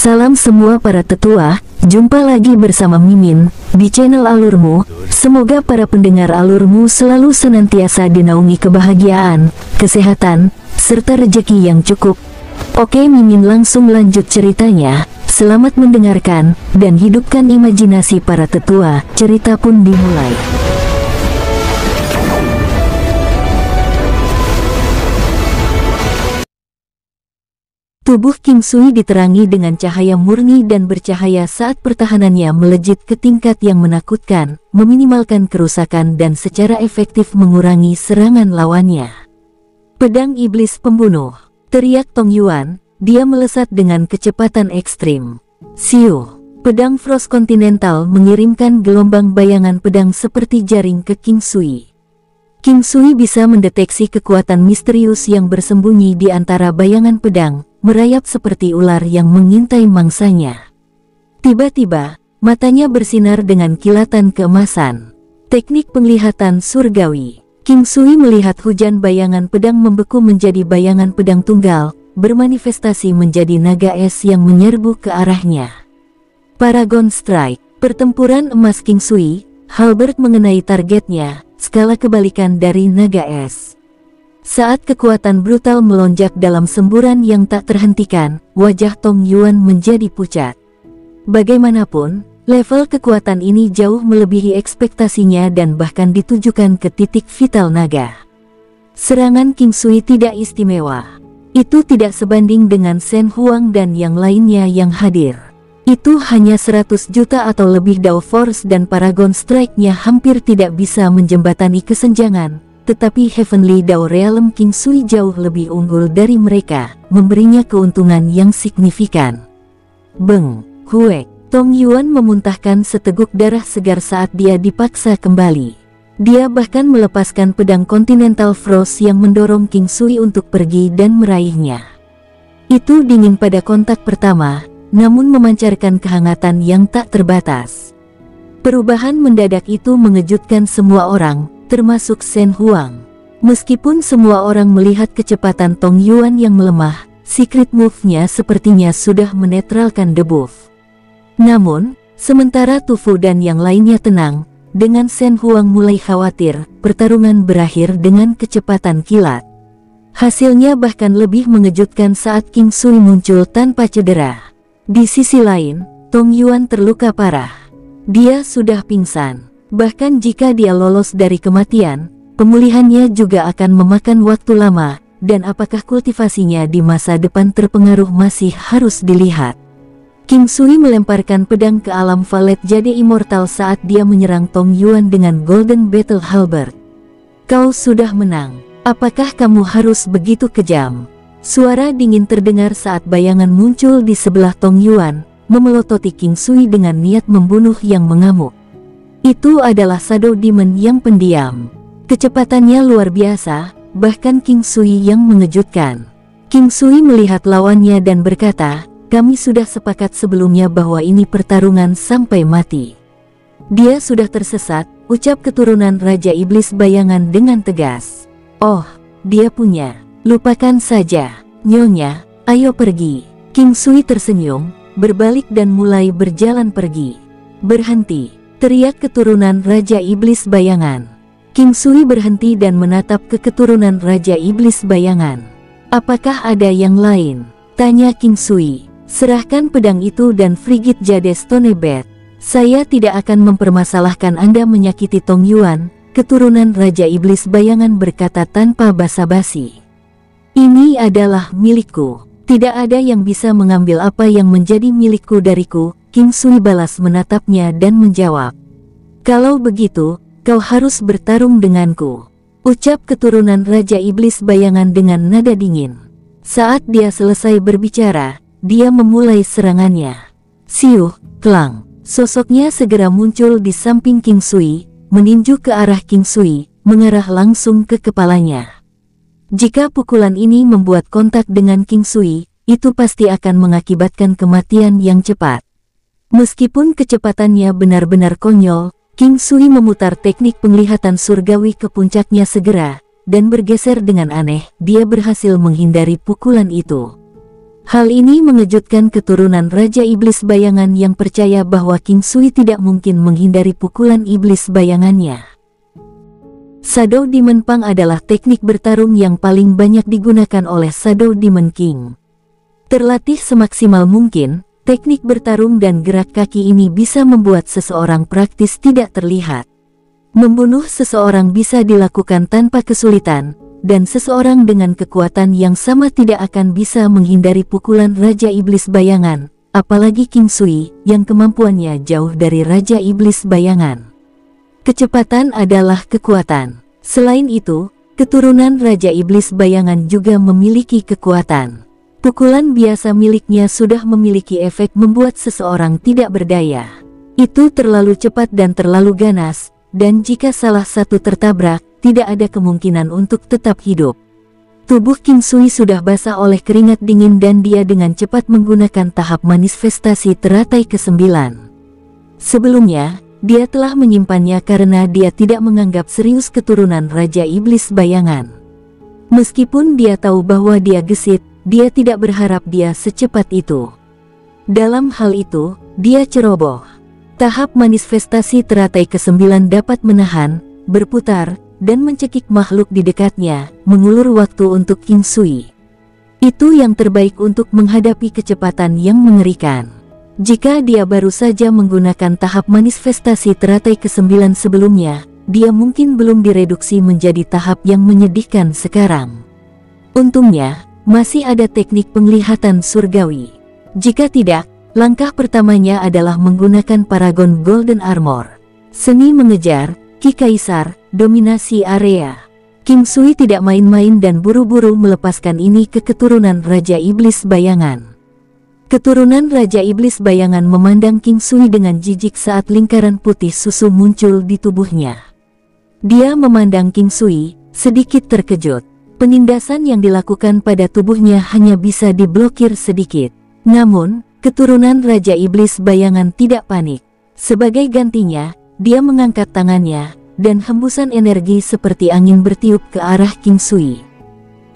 Salam semua para tetua, jumpa lagi bersama Mimin di channel Alurmu. Semoga para pendengar Alurmu selalu senantiasa dinaungi kebahagiaan, kesehatan, serta rezeki yang cukup. Oke, Mimin langsung lanjut ceritanya. Selamat mendengarkan dan hidupkan imajinasi para tetua. Cerita pun dimulai. Tubuh King Sui diterangi dengan cahaya murni dan bercahaya saat pertahanannya melejit ke tingkat yang menakutkan, meminimalkan kerusakan dan secara efektif mengurangi serangan lawannya. Pedang Iblis Pembunuh, teriak Tong Yuan, dia melesat dengan kecepatan ekstrim. Siu, pedang Frost Continental mengirimkan gelombang bayangan pedang seperti jaring ke King Sui. King Sui bisa mendeteksi kekuatan misterius yang bersembunyi di antara bayangan pedang, merayap seperti ular yang mengintai mangsanya. Tiba-tiba, matanya bersinar dengan kilatan keemasan. Teknik penglihatan surgawi. King Sui melihat hujan bayangan pedang membeku menjadi bayangan pedang tunggal, bermanifestasi menjadi naga es yang menyerbu ke arahnya. Paragon Strike. Pertempuran emas King Sui, halberd mengenai targetnya, skala kebalikan dari naga es. Saat kekuatan brutal melonjak dalam semburan yang tak terhentikan, wajah Tong Yuan menjadi pucat. Bagaimanapun, level kekuatan ini jauh melebihi ekspektasinya dan bahkan ditujukan ke titik vital naga. Serangan King Sui tidak istimewa. Itu tidak sebanding dengan Shen Huang dan yang lainnya yang hadir. Itu hanya 100 juta atau lebih Dao Force dan Paragon Strike-nya hampir tidak bisa menjembatani kesenjangan. Tetapi Heavenly Dao Realm King Sui jauh lebih unggul dari mereka, memberinya keuntungan yang signifikan. Beng, Huek, Tong Yuan memuntahkan seteguk darah segar saat dia dipaksa kembali. Dia bahkan melepaskan pedang Continental Frost yang mendorong King Sui untuk pergi dan meraihnya. Itu dingin pada kontak pertama, namun memancarkan kehangatan yang tak terbatas. Perubahan mendadak itu mengejutkan semua orang, termasuk Shen Huang. Meskipun semua orang melihat kecepatan Tong Yuan yang melemah, secret move-nya sepertinya sudah menetralkan debuff. Namun, sementara Tu Fu dan yang lainnya tenang, dengan Shen Huang mulai khawatir, pertarungan berakhir dengan kecepatan kilat. Hasilnya bahkan lebih mengejutkan saat King Sui muncul tanpa cedera. Di sisi lain, Tong Yuan terluka parah. Dia sudah pingsan. Bahkan jika dia lolos dari kematian, pemulihannya juga akan memakan waktu lama, dan apakah kultivasinya di masa depan terpengaruh masih harus dilihat. King Sui melemparkan pedang ke alam valet jade immortal saat dia menyerang Tong Yuan dengan Golden Battle Halberd. Kau sudah menang. Apakah kamu harus begitu kejam? Suara dingin terdengar saat bayangan muncul di sebelah Tong Yuan, memelototi King Sui dengan niat membunuh yang mengamuk. Itu adalah Shadow Demon yang pendiam. Kecepatannya luar biasa, bahkan King Sui yang mengejutkan. King Sui melihat lawannya dan berkata, kami sudah sepakat sebelumnya bahwa ini pertarungan sampai mati. Dia sudah tersesat, ucap keturunan Raja Iblis Bayangan dengan tegas. Oh, dia punya. Lupakan saja, Nyonya, ayo pergi. King Sui tersenyum, berbalik dan mulai berjalan pergi. Berhenti. Teriak keturunan Raja Iblis Bayangan. King Sui berhenti dan menatap ke keturunan Raja Iblis Bayangan. Apakah ada yang lain? Tanya King Sui. Serahkan pedang itu dan Frigid Jade Stone Bat. Saya tidak akan mempermasalahkan Anda menyakiti Tong Yuan, keturunan Raja Iblis Bayangan berkata tanpa basa-basi. Ini adalah milikku. Tidak ada yang bisa mengambil apa yang menjadi milikku dariku. King Sui balas menatapnya dan menjawab. Kalau begitu, kau harus bertarung denganku. Ucap keturunan Raja Iblis Bayangan dengan nada dingin. Saat dia selesai berbicara, dia memulai serangannya. Siuh, klang. Sosoknya segera muncul di samping King Sui, meninju ke arah King Sui, mengarah langsung ke kepalanya. Jika pukulan ini membuat kontak dengan King Sui, itu pasti akan mengakibatkan kematian yang cepat. Meskipun kecepatannya benar-benar konyol, King Sui memutar teknik penglihatan surgawi ke puncaknya segera, dan bergeser dengan aneh, dia berhasil menghindari pukulan itu. Hal ini mengejutkan keturunan Raja Iblis Bayangan yang percaya bahwa King Sui tidak mungkin menghindari pukulan iblis bayangannya. Shadow Demon Pang adalah teknik bertarung yang paling banyak digunakan oleh Shadow Demon King. Terlatih semaksimal mungkin, teknik bertarung dan gerak kaki ini bisa membuat seseorang praktis tidak terlihat. Membunuh seseorang bisa dilakukan tanpa kesulitan, dan seseorang dengan kekuatan yang sama tidak akan bisa menghindari pukulan Raja Iblis Bayangan, apalagi King Sui yang kemampuannya jauh dari Raja Iblis Bayangan. Kecepatan adalah kekuatan. Selain itu, keturunan Raja Iblis Bayangan juga memiliki kekuatan. Pukulan biasa miliknya sudah memiliki efek membuat seseorang tidak berdaya. Itu terlalu cepat dan terlalu ganas, dan jika salah satu tertabrak, tidak ada kemungkinan untuk tetap hidup. Tubuh King Sui sudah basah oleh keringat dingin dan dia dengan cepat menggunakan tahap manifestasi teratai ke-9. Sebelumnya, dia telah menyimpannya karena dia tidak menganggap serius keturunan Raja Iblis Bayangan. Meskipun dia tahu bahwa dia gesit, dia tidak berharap dia secepat itu. Dalam hal itu, dia ceroboh. Tahap manifestasi teratai ke-9 dapat menahan, berputar, dan mencekik makhluk di dekatnya, mengulur waktu untuk King Sui. Itu yang terbaik untuk menghadapi kecepatan yang mengerikan. Jika dia baru saja menggunakan tahap manifestasi teratai ke-9 sebelumnya, dia mungkin belum direduksi menjadi tahap yang menyedihkan sekarang. Untungnya, masih ada teknik penglihatan surgawi. Jika tidak, langkah pertamanya adalah menggunakan Paragon Golden Armor. Seni mengejar, Ki Kaisar, dominasi area. King Sui tidak main-main dan buru-buru melepaskan ini ke keturunan Raja Iblis Bayangan. Keturunan Raja Iblis Bayangan memandang King Sui dengan jijik saat lingkaran putih susu muncul di tubuhnya. Dia memandang King Sui, sedikit terkejut. Penindasan yang dilakukan pada tubuhnya hanya bisa diblokir sedikit. Namun, keturunan Raja Iblis Bayangan tidak panik. Sebagai gantinya, dia mengangkat tangannya, dan hembusan energi seperti angin bertiup ke arah King Sui.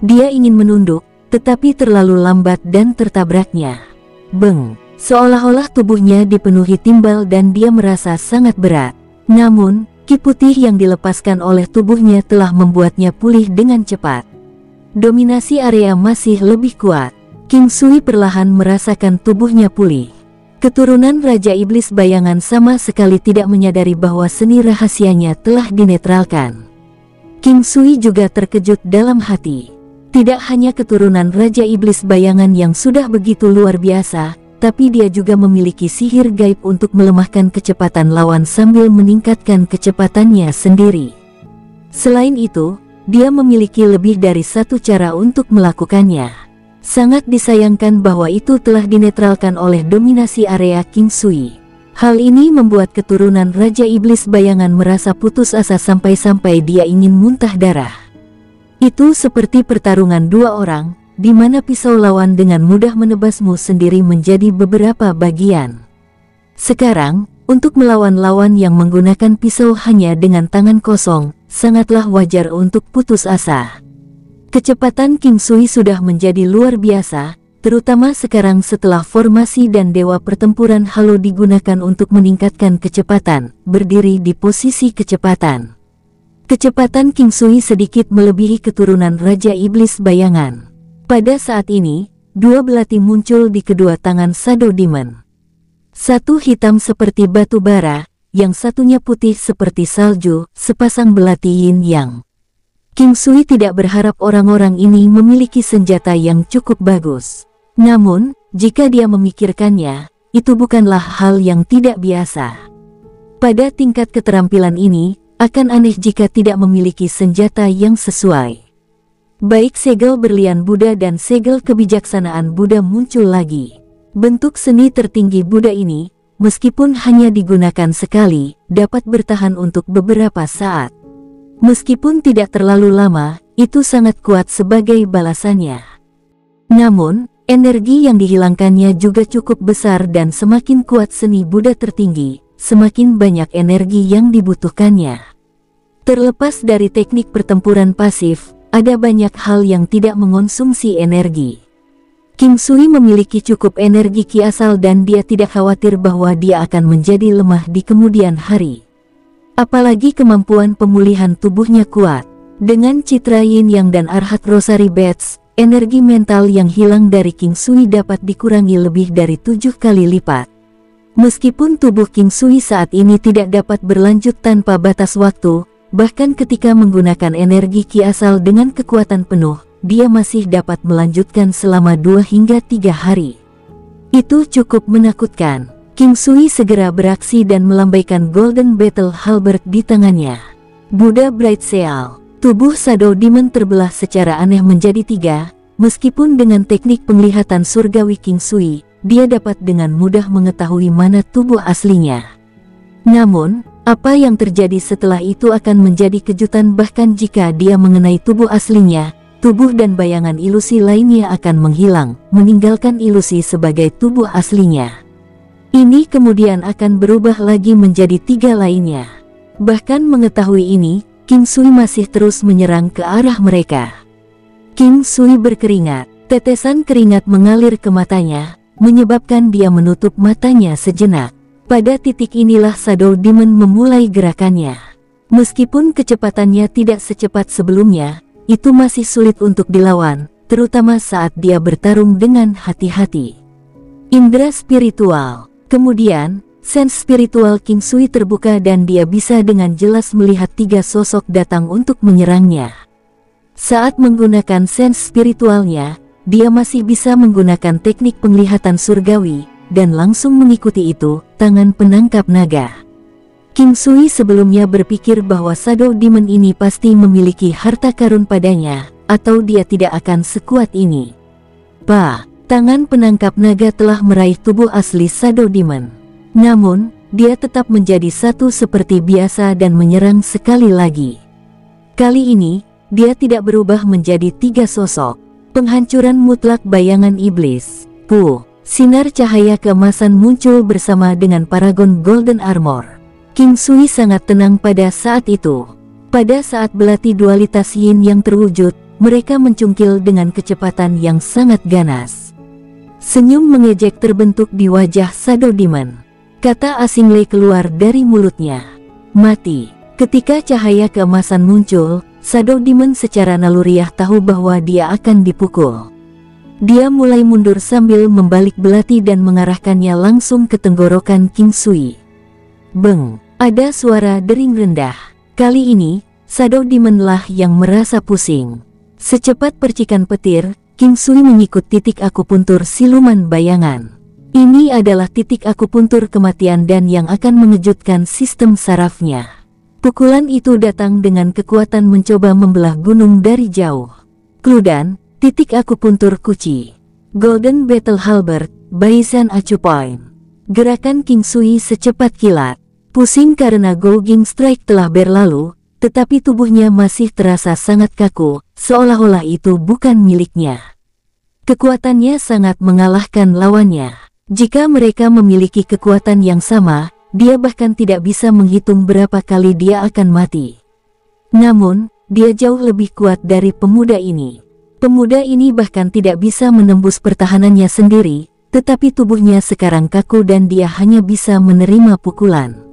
Dia ingin menunduk, tetapi terlalu lambat dan tertabraknya. Beng! Seolah-olah tubuhnya dipenuhi timbal dan dia merasa sangat berat. Namun, ki putih yang dilepaskan oleh tubuhnya telah membuatnya pulih dengan cepat. Dominasi area masih lebih kuat. King Sui perlahan merasakan tubuhnya pulih. Keturunan Raja Iblis Bayangan sama sekali tidak menyadari bahwa seni rahasianya telah dinetralkan. King Sui juga terkejut dalam hati. Tidak hanya keturunan Raja Iblis Bayangan yang sudah begitu luar biasa, tapi dia juga memiliki sihir gaib untuk melemahkan kecepatan lawan sambil meningkatkan kecepatannya sendiri. Selain itu, dia memiliki lebih dari satu cara untuk melakukannya. Sangat disayangkan bahwa itu telah dinetralkan oleh dominasi area King Sui. Hal ini membuat keturunan Raja Iblis Bayangan merasa putus asa sampai-sampai dia ingin muntah darah. Itu seperti pertarungan dua orang, di mana pisau lawan dengan mudah menebasmu sendiri menjadi beberapa bagian. Sekarang, untuk melawan lawan yang menggunakan pisau hanya dengan tangan kosong, sangatlah wajar untuk putus asa. Kecepatan King Sui sudah menjadi luar biasa, terutama sekarang setelah formasi dan dewa pertempuran halo digunakan untuk meningkatkan kecepatan, berdiri di posisi kecepatan. Kecepatan King Sui sedikit melebihi keturunan Raja Iblis Bayangan. Pada saat ini, dua belati muncul di kedua tangan Shadow Demon. Satu hitam seperti batu bara, yang satunya putih seperti salju, sepasang belati yin yang. King Sui tidak berharap orang-orang ini memiliki senjata yang cukup bagus. Namun, jika dia memikirkannya, itu bukanlah hal yang tidak biasa. Pada tingkat keterampilan ini, akan aneh jika tidak memiliki senjata yang sesuai. Baik segel berlian Buddha dan segel kebijaksanaan Buddha muncul lagi. Bentuk seni tertinggi Buddha ini, meskipun hanya digunakan sekali, dapat bertahan untuk beberapa saat. Meskipun tidak terlalu lama, itu sangat kuat sebagai balasannya. Namun, energi yang dihilangkannya juga cukup besar dan semakin kuat seni Buddha tertinggi, semakin banyak energi yang dibutuhkannya. Terlepas dari teknik pertempuran pasif, ada banyak hal yang tidak mengonsumsi energi. King Sui memiliki cukup energi Qi asal dan dia tidak khawatir bahwa dia akan menjadi lemah di kemudian hari. Apalagi kemampuan pemulihan tubuhnya kuat. Dengan citra Yin Yang dan Arhat Rosary Beads, energi mental yang hilang dari King Sui dapat dikurangi lebih dari 7 kali lipat. Meskipun tubuh King Sui saat ini tidak dapat berlanjut tanpa batas waktu, bahkan ketika menggunakan energi Qi asal dengan kekuatan penuh, dia masih dapat melanjutkan selama 2 hingga 3 hari. Itu cukup menakutkan. King Sui segera beraksi dan melambaikan Golden Battle Halberd di tangannya. Buddha Bright Seal. Tubuh Shadow Demon terbelah secara aneh menjadi 3, meskipun dengan teknik penglihatan surgawi King Sui, dia dapat dengan mudah mengetahui mana tubuh aslinya. Namun, apa yang terjadi setelah itu akan menjadi kejutan bahkan jika dia mengenai tubuh aslinya. Tubuh dan bayangan ilusi lainnya akan menghilang, meninggalkan ilusi sebagai tubuh aslinya. Ini kemudian akan berubah lagi menjadi 3 lainnya. Bahkan mengetahui ini, King Sui masih terus menyerang ke arah mereka. King Sui berkeringat, tetesan keringat mengalir ke matanya, menyebabkan dia menutup matanya sejenak. Pada titik inilah Shadow Demon memulai gerakannya. Meskipun kecepatannya tidak secepat sebelumnya, itu masih sulit untuk dilawan, terutama saat dia bertarung dengan hati-hati. Indra spiritual. Kemudian, sense spiritual King Sui terbuka dan dia bisa dengan jelas melihat 3 sosok datang untuk menyerangnya. Saat menggunakan sense spiritualnya, dia masih bisa menggunakan teknik penglihatan surgawi, dan langsung mengikuti itu, tangan penangkap naga. King Sui sebelumnya berpikir bahwa Shadow Demon ini pasti memiliki harta karun padanya, atau dia tidak akan sekuat ini. Tangan penangkap naga telah meraih tubuh asli Shadow Demon. Namun, dia tetap menjadi satu seperti biasa dan menyerang sekali lagi. Kali ini, dia tidak berubah menjadi 3 sosok. Penghancuran mutlak bayangan iblis. Sinar cahaya keemasan muncul bersama dengan paragon Golden Armor. King Sui sangat tenang pada saat itu. Pada saat belati dualitas Yin yang terwujud, mereka mencungkil dengan kecepatan yang sangat ganas. Senyum mengejek terbentuk di wajah Shadow Demon. Kata asing Lei keluar dari mulutnya. Mati. Ketika cahaya keemasan muncul, Shadow Demon secara naluriah tahu bahwa dia akan dipukul. Dia mulai mundur sambil membalik belati dan mengarahkannya langsung ke tenggorokan King Sui. Beng! Ada suara dering rendah. Kali ini, Shadow Demon lah yang merasa pusing. Secepat percikan petir, King Sui mengikut titik akupuntur siluman bayangan. Ini adalah titik akupuntur kematian dan yang akan mengejutkan sistem sarafnya. Pukulan itu datang dengan kekuatan mencoba membelah gunung dari jauh. Kludan, titik akupuntur kuci. Golden Battle Halberd, Baisan Acupoint. Gerakan King Sui secepat kilat. Pusing karena Gouging Strike telah berlalu, tetapi tubuhnya masih terasa sangat kaku, seolah-olah itu bukan miliknya. Kekuatannya sangat mengalahkan lawannya. Jika mereka memiliki kekuatan yang sama, dia bahkan tidak bisa menghitung berapa kali dia akan mati. Namun, dia jauh lebih kuat dari pemuda ini. Pemuda ini bahkan tidak bisa menembus pertahanannya sendiri, tetapi tubuhnya sekarang kaku dan dia hanya bisa menerima pukulan.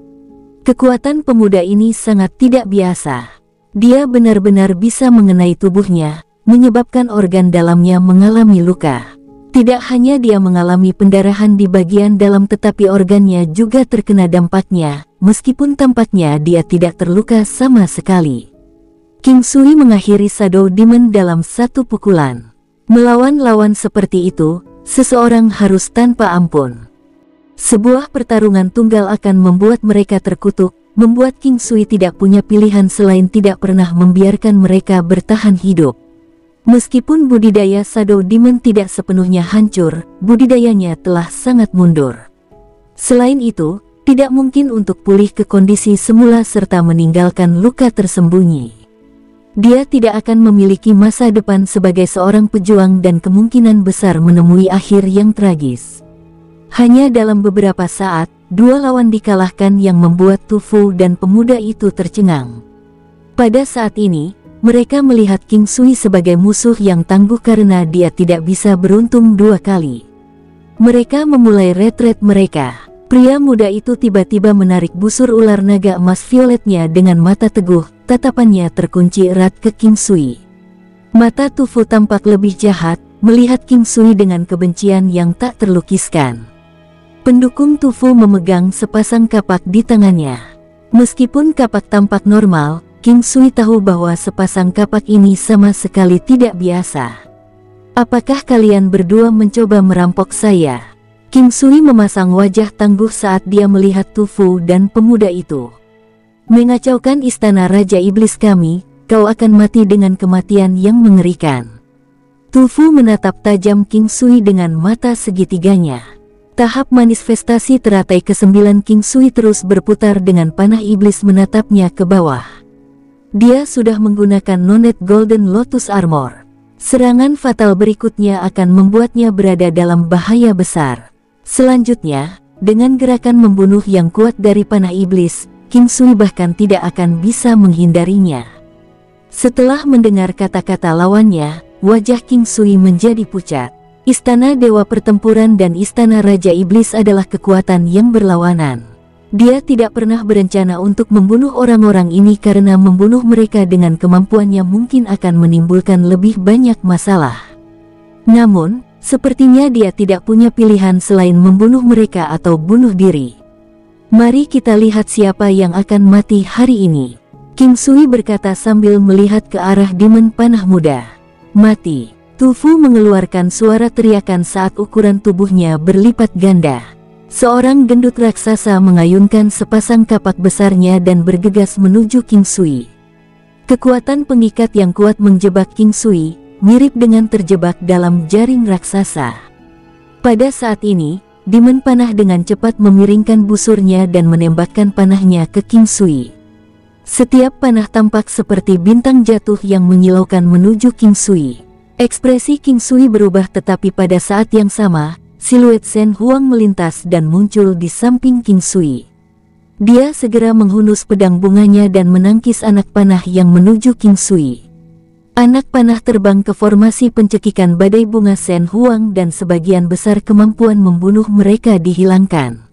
Kekuatan pemuda ini sangat tidak biasa. Dia benar-benar bisa mengenai tubuhnya, menyebabkan organ dalamnya mengalami luka. Tidak hanya dia mengalami pendarahan di bagian dalam tetapi organnya juga terkena dampaknya, meskipun tampaknya dia tidak terluka sama sekali. King Sui mengakhiri Shadow Demon dalam satu pukulan. Melawan lawan seperti itu, seseorang harus tanpa ampun. Sebuah pertarungan tunggal akan membuat mereka terkutuk, membuat King Sui tidak punya pilihan selain tidak pernah membiarkan mereka bertahan hidup. Meskipun budidaya Shadow Demon tidak sepenuhnya hancur, budidayanya telah sangat mundur. Selain itu, tidak mungkin untuk pulih ke kondisi semula serta meninggalkan luka tersembunyi. Dia tidak akan memiliki masa depan sebagai seorang pejuang dan kemungkinan besar menemui akhir yang tragis. Hanya dalam beberapa saat, 2 lawan dikalahkan yang membuat Tu Fu dan pemuda itu tercengang. Pada saat ini, Mereka melihat King Sui sebagai musuh yang tangguh karena dia tidak bisa beruntung dua kali. Mereka memulai retret mereka. Pria muda itu tiba-tiba menarik busur ular naga emas violetnya dengan mata teguh, tatapannya terkunci erat ke King Sui. Mata Tu Fu tampak lebih jahat, melihat King Sui dengan kebencian yang tak terlukiskan. Pendukung Tu Fu memegang sepasang kapak di tangannya. Meskipun kapak tampak normal, King Sui tahu bahwa sepasang kapak ini sama sekali tidak biasa. Apakah kalian berdua mencoba merampok saya? King Sui memasang wajah tangguh saat dia melihat Tu Fu dan pemuda itu. Mengacaukan istana Raja Iblis kami, kau akan mati dengan kematian yang mengerikan. Tu Fu menatap tajam King Sui dengan mata segitiganya. Tahap manifestasi teratai ke-9 King Sui terus berputar dengan panah iblis menatapnya ke bawah. Dia sudah menggunakan Nonet Golden Lotus Armor. Serangan fatal berikutnya akan membuatnya berada dalam bahaya besar. Selanjutnya, dengan gerakan membunuh yang kuat dari panah iblis, King Sui bahkan tidak akan bisa menghindarinya. Setelah mendengar kata-kata lawannya, wajah King Sui menjadi pucat. Istana Dewa Pertempuran dan Istana Raja Iblis adalah kekuatan yang berlawanan. Dia tidak pernah berencana untuk membunuh orang-orang ini karena membunuh mereka dengan kemampuannya mungkin akan menimbulkan lebih banyak masalah. Namun, sepertinya dia tidak punya pilihan selain membunuh mereka atau bunuh diri. Mari kita lihat siapa yang akan mati hari ini. King Sui berkata sambil melihat ke arah Demon Panah Muda. Mati. Tu Fu mengeluarkan suara teriakan saat ukuran tubuhnya berlipat ganda. Seorang gendut raksasa mengayunkan sepasang kapak besarnya dan bergegas menuju King Sui. Kekuatan pengikat yang kuat menjebak King Sui, mirip dengan terjebak dalam jaring raksasa. Pada saat ini, Demon Panah dengan cepat memiringkan busurnya dan menembakkan panahnya ke King Sui. Setiap panah tampak seperti bintang jatuh yang menyilaukan menuju King Sui. Ekspresi King Sui berubah tetapi pada saat yang sama, siluet Shen Huang melintas dan muncul di samping King Sui. Dia segera menghunus pedang bunganya dan menangkis anak panah yang menuju King Sui. Anak panah terbang ke formasi pencekikan badai bunga Shen Huang dan sebagian besar kemampuan membunuh mereka dihilangkan.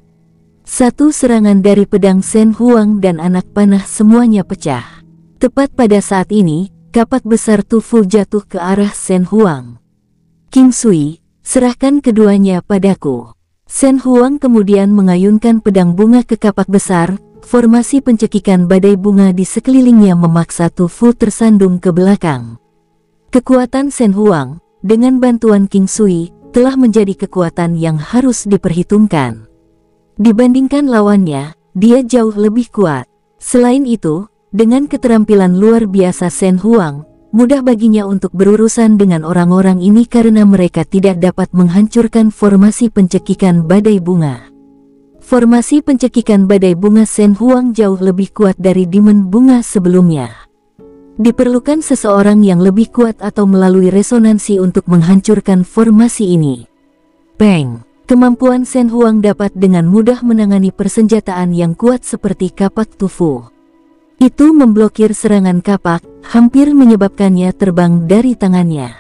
Satu serangan dari pedang Shen Huang dan anak panah semuanya pecah. Tepat pada saat ini, kapak besar Tu Fu jatuh ke arah Shen Huang. King Sui, serahkan keduanya padaku. Shen Huang kemudian mengayunkan pedang bunga ke kapak besar. Formasi pencekikan badai bunga di sekelilingnya memaksa Tu Fu tersandung ke belakang. Kekuatan Shen Huang, dengan bantuan King Sui, telah menjadi kekuatan yang harus diperhitungkan. Dibandingkan lawannya, dia jauh lebih kuat. Selain itu, dengan keterampilan luar biasa Shen Huang, mudah baginya untuk berurusan dengan orang-orang ini karena mereka tidak dapat menghancurkan formasi pencekikan badai bunga. Formasi pencekikan badai bunga Shen Huang jauh lebih kuat dari Demon Bunga sebelumnya. Diperlukan seseorang yang lebih kuat atau melalui resonansi untuk menghancurkan formasi ini. Peng! Kemampuan Shen Huang dapat dengan mudah menangani persenjataan yang kuat seperti kapak Tu Fu. Itu memblokir serangan kapak, hampir menyebabkannya terbang dari tangannya.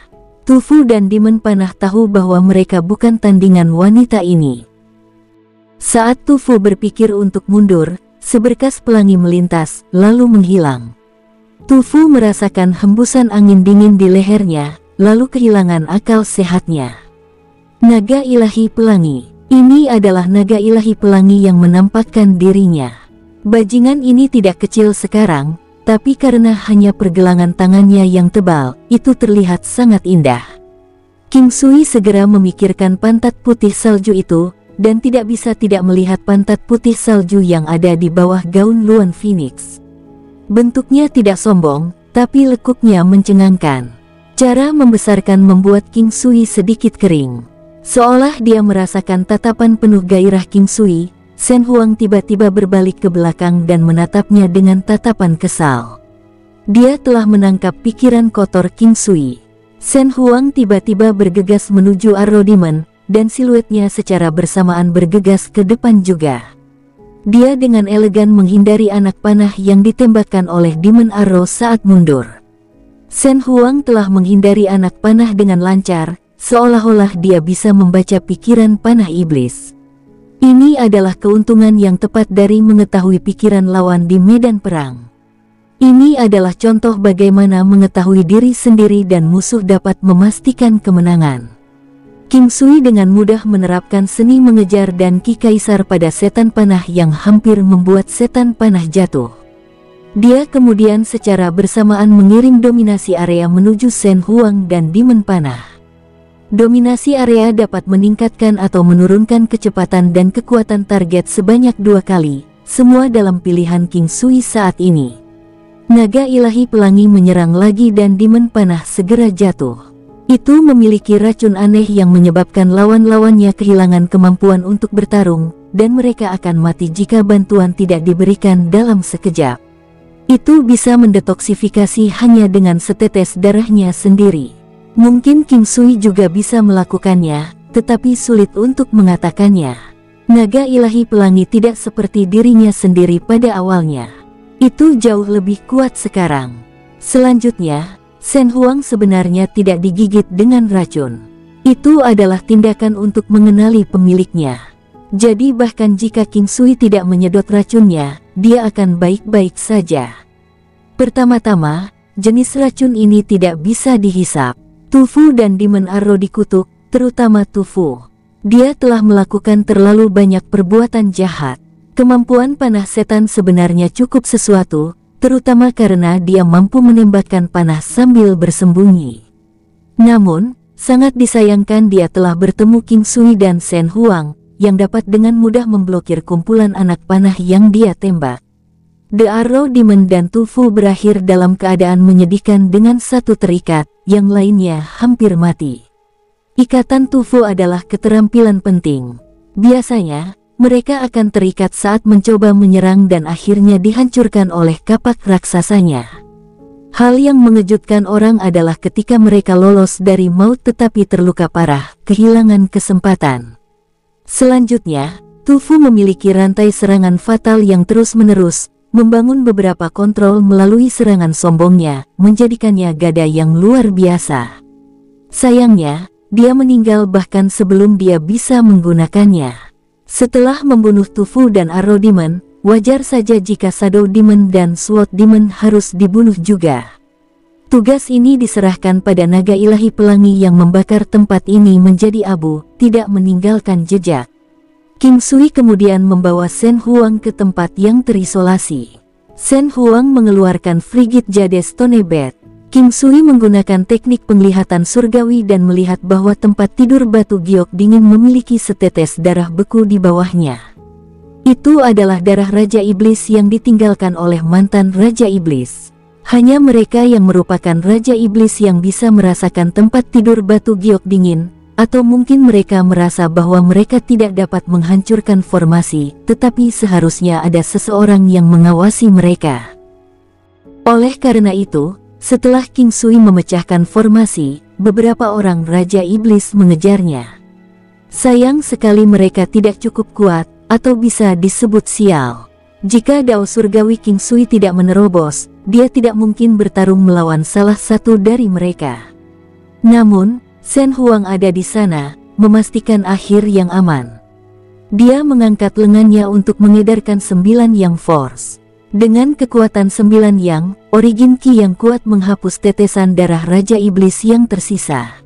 Tu Fu dan Demon Panah tahu bahwa mereka bukan tandingan wanita ini. Saat Tu Fu berpikir untuk mundur, seberkas pelangi melintas, lalu menghilang. Tu Fu merasakan hembusan angin dingin di lehernya, lalu kehilangan akal sehatnya. Naga ilahi pelangi. Ini adalah naga ilahi pelangi yang menampakkan dirinya. Bajingan ini tidak kecil sekarang, tapi karena hanya pergelangan tangannya yang tebal, itu terlihat sangat indah. King Sui segera memikirkan pantat putih salju itu, dan tidak bisa tidak melihat pantat putih salju yang ada di bawah gaun Luan Phoenix. Bentuknya tidak sombong, tapi lekuknya mencengangkan. Cara membesarkan membuat King Sui sedikit kering. Seolah dia merasakan tatapan penuh gairah King Sui, Shen Huang tiba-tiba berbalik ke belakang dan menatapnya dengan tatapan kesal. Dia telah menangkap pikiran kotor King Sui. Shen Huang tiba-tiba bergegas menuju Arrow Demon, dan siluetnya secara bersamaan bergegas ke depan juga. Dia dengan elegan menghindari anak panah yang ditembakkan oleh Demon Arrow saat mundur. Shen Huang telah menghindari anak panah dengan lancar, seolah-olah dia bisa membaca pikiran panah iblis. Ini adalah keuntungan yang tepat dari mengetahui pikiran lawan di medan perang. Ini adalah contoh bagaimana mengetahui diri sendiri dan musuh dapat memastikan kemenangan. King Sui dengan mudah menerapkan seni mengejar dan Ki Kaisar pada setan panah yang hampir membuat setan panah jatuh. Dia kemudian secara bersamaan mengirim dominasi area menuju Shen Huang dan Demon Panah. Dominasi area dapat meningkatkan atau menurunkan kecepatan dan kekuatan target sebanyak 2 kali, semua dalam pilihan King Sui saat ini. Naga ilahi pelangi menyerang lagi dan Demon Panah segera jatuh. Itu memiliki racun aneh yang menyebabkan lawan-lawannya kehilangan kemampuan untuk bertarung, dan mereka akan mati jika bantuan tidak diberikan dalam sekejap. Itu bisa mendetoksifikasi hanya dengan setetes darahnya sendiri. Mungkin King Sui juga bisa melakukannya, tetapi sulit untuk mengatakannya. Naga ilahi pelangi tidak seperti dirinya sendiri pada awalnya. Itu jauh lebih kuat sekarang. Selanjutnya, Shen Huang sebenarnya tidak digigit dengan racun. Itu adalah tindakan untuk mengenali pemiliknya. Jadi bahkan jika King Sui tidak menyedot racunnya, dia akan baik-baik saja. Pertama-tama, jenis racun ini tidak bisa dihisap. Tu Fu dan Demon Arrow dikutuk, terutama Tu Fu. Dia telah melakukan terlalu banyak perbuatan jahat. Kemampuan panah setan sebenarnya cukup sesuatu, terutama karena dia mampu menembakkan panah sambil bersembunyi. Namun, sangat disayangkan dia telah bertemu King Sui dan Shen Huang, yang dapat dengan mudah memblokir kumpulan anak panah yang dia tembak. The Arrow Demon dan Tu Fu berakhir dalam keadaan menyedihkan dengan satu terikat, yang lainnya hampir mati. Ikatan Tu Fu adalah keterampilan penting. Biasanya, mereka akan terikat saat mencoba menyerang dan akhirnya dihancurkan oleh kapak raksasanya. Hal yang mengejutkan orang adalah ketika mereka lolos dari maut tetapi terluka parah, kehilangan kesempatan. Selanjutnya, Tu Fu memiliki rantai serangan fatal yang terus-menerus, membangun beberapa kontrol melalui serangan sombongnya, menjadikannya gada yang luar biasa. Sayangnya, dia meninggal bahkan sebelum dia bisa menggunakannya. Setelah membunuh Tu Fu dan Arrow Demon, wajar saja jika Shadow Demon dan Sword Demon harus dibunuh juga. Tugas ini diserahkan pada naga ilahi pelangi yang membakar tempat ini menjadi abu, tidak meninggalkan jejak. King Sui kemudian membawa Shen Huang ke tempat yang terisolasi. Shen Huang mengeluarkan Frigid Jade Stone Bed. King Sui menggunakan teknik penglihatan surgawi dan melihat bahwa tempat tidur batu giok dingin memiliki setetes darah beku di bawahnya. Itu adalah darah Raja Iblis yang ditinggalkan oleh mantan Raja Iblis. Hanya mereka yang merupakan Raja Iblis yang bisa merasakan tempat tidur batu giok dingin, atau mungkin mereka merasa bahwa mereka tidak dapat menghancurkan formasi, tetapi seharusnya ada seseorang yang mengawasi mereka. Oleh karena itu, setelah King Sui memecahkan formasi, beberapa orang Raja Iblis mengejarnya. Sayang sekali mereka tidak cukup kuat, atau bisa disebut sial. Jika dao surgawi King Sui tidak menerobos, dia tidak mungkin bertarung melawan salah satu dari mereka. Namun, Shen Huang ada di sana, memastikan akhir yang aman. Dia mengangkat lengannya untuk mengedarkan 9 Yang Force. Dengan kekuatan 9 Yang, Origin Ki yang kuat menghapus tetesan darah Raja Iblis yang tersisa.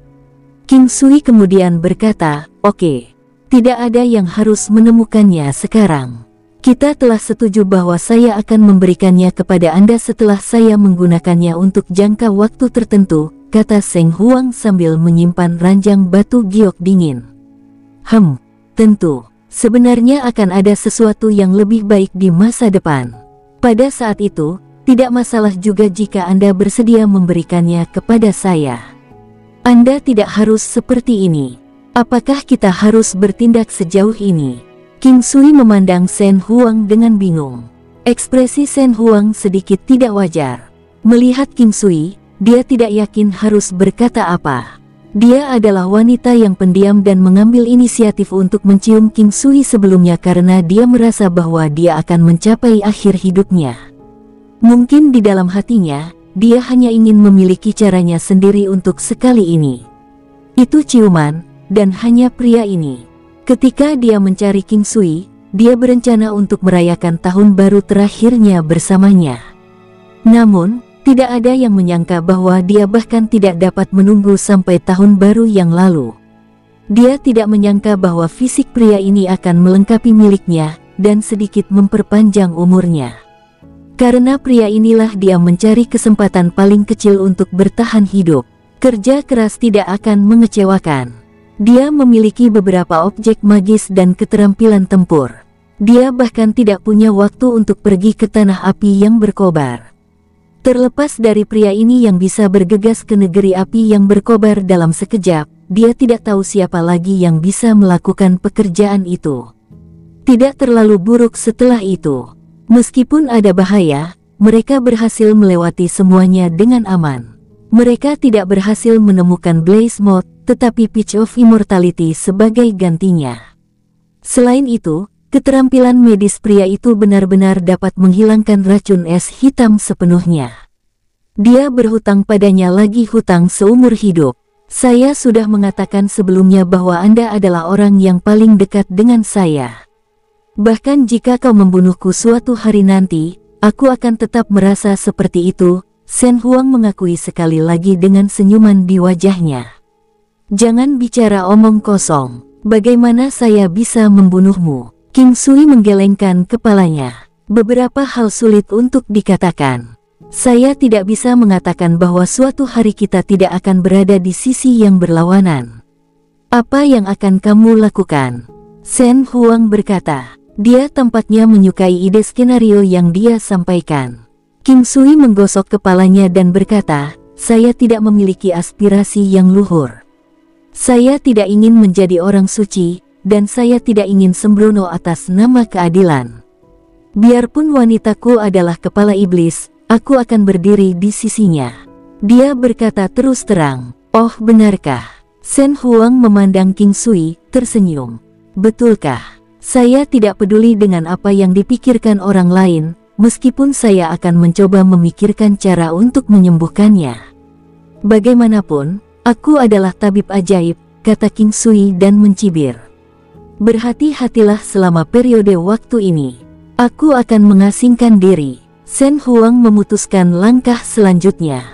King Sui kemudian berkata, "Oke, tidak ada yang harus menemukannya sekarang. Kita telah setuju bahwa saya akan memberikannya kepada Anda setelah saya menggunakannya untuk jangka waktu tertentu," kata Shen Huang sambil menyimpan ranjang batu giok dingin. Tentu. Sebenarnya akan ada sesuatu yang lebih baik di masa depan. Pada saat itu, tidak masalah juga jika Anda bersedia memberikannya kepada saya. Anda tidak harus seperti ini. Apakah kita harus bertindak sejauh ini? King Sui memandang Shen Huang dengan bingung. Ekspresi Shen Huang sedikit tidak wajar. Melihat King Sui, dia tidak yakin harus berkata apa. Dia adalah wanita yang pendiam dan mengambil inisiatif untuk mencium King Sui sebelumnya karena dia merasa bahwa dia akan mencapai akhir hidupnya. Mungkin di dalam hatinya, dia hanya ingin memiliki caranya sendiri untuk sekali ini. Itu ciuman, dan hanya pria ini. Ketika dia mencari King Sui, dia berencana untuk merayakan tahun baru terakhirnya bersamanya. Namun, tidak ada yang menyangka bahwa dia bahkan tidak dapat menunggu sampai tahun baru yang lalu. Dia tidak menyangka bahwa fisik pria ini akan melengkapi miliknya, dan sedikit memperpanjang umurnya. Karena pria inilah dia mencari kesempatan paling kecil untuk bertahan hidup. Kerja keras tidak akan mengecewakan. Dia memiliki beberapa objek magis dan keterampilan tempur. Dia bahkan tidak punya waktu untuk pergi ke tanah api yang berkobar. Terlepas dari pria ini yang bisa bergegas ke negeri api yang berkobar dalam sekejap, dia tidak tahu siapa lagi yang bisa melakukan pekerjaan itu. Tidak terlalu buruk setelah itu. Meskipun ada bahaya, mereka berhasil melewati semuanya dengan aman. Mereka tidak berhasil menemukan Blaze Moth, tetapi Peach of Immortality sebagai gantinya. Selain itu, keterampilan medis pria itu benar-benar dapat menghilangkan racun es hitam sepenuhnya. Dia berhutang padanya lagi hutang seumur hidup. Saya sudah mengatakan sebelumnya bahwa Anda adalah orang yang paling dekat dengan saya. Bahkan jika kau membunuhku suatu hari nanti, aku akan tetap merasa seperti itu, Shen Huang mengakui sekali lagi dengan senyuman di wajahnya. Jangan bicara omong kosong, bagaimana saya bisa membunuhmu? King Sui menggelengkan kepalanya. Beberapa hal sulit untuk dikatakan. Saya tidak bisa mengatakan bahwa suatu hari kita tidak akan berada di sisi yang berlawanan. Apa yang akan kamu lakukan? Shen Huang berkata. Dia tampaknya menyukai ide skenario yang dia sampaikan. King Sui menggosok kepalanya dan berkata, saya tidak memiliki aspirasi yang luhur. Saya tidak ingin menjadi orang suci, dan saya tidak ingin sembrono atas nama keadilan. Biarpun wanitaku adalah kepala iblis, aku akan berdiri di sisinya. Dia berkata terus terang. Oh benarkah? Shen Huang memandang King Sui, tersenyum. Betulkah? Saya tidak peduli dengan apa yang dipikirkan orang lain, meskipun saya akan mencoba memikirkan cara untuk menyembuhkannya. Bagaimanapun, aku adalah tabib ajaib, kata King Sui dan mencibir. Berhati-hatilah selama periode waktu ini. Aku akan mengasingkan diri. Shen Huang memutuskan langkah selanjutnya.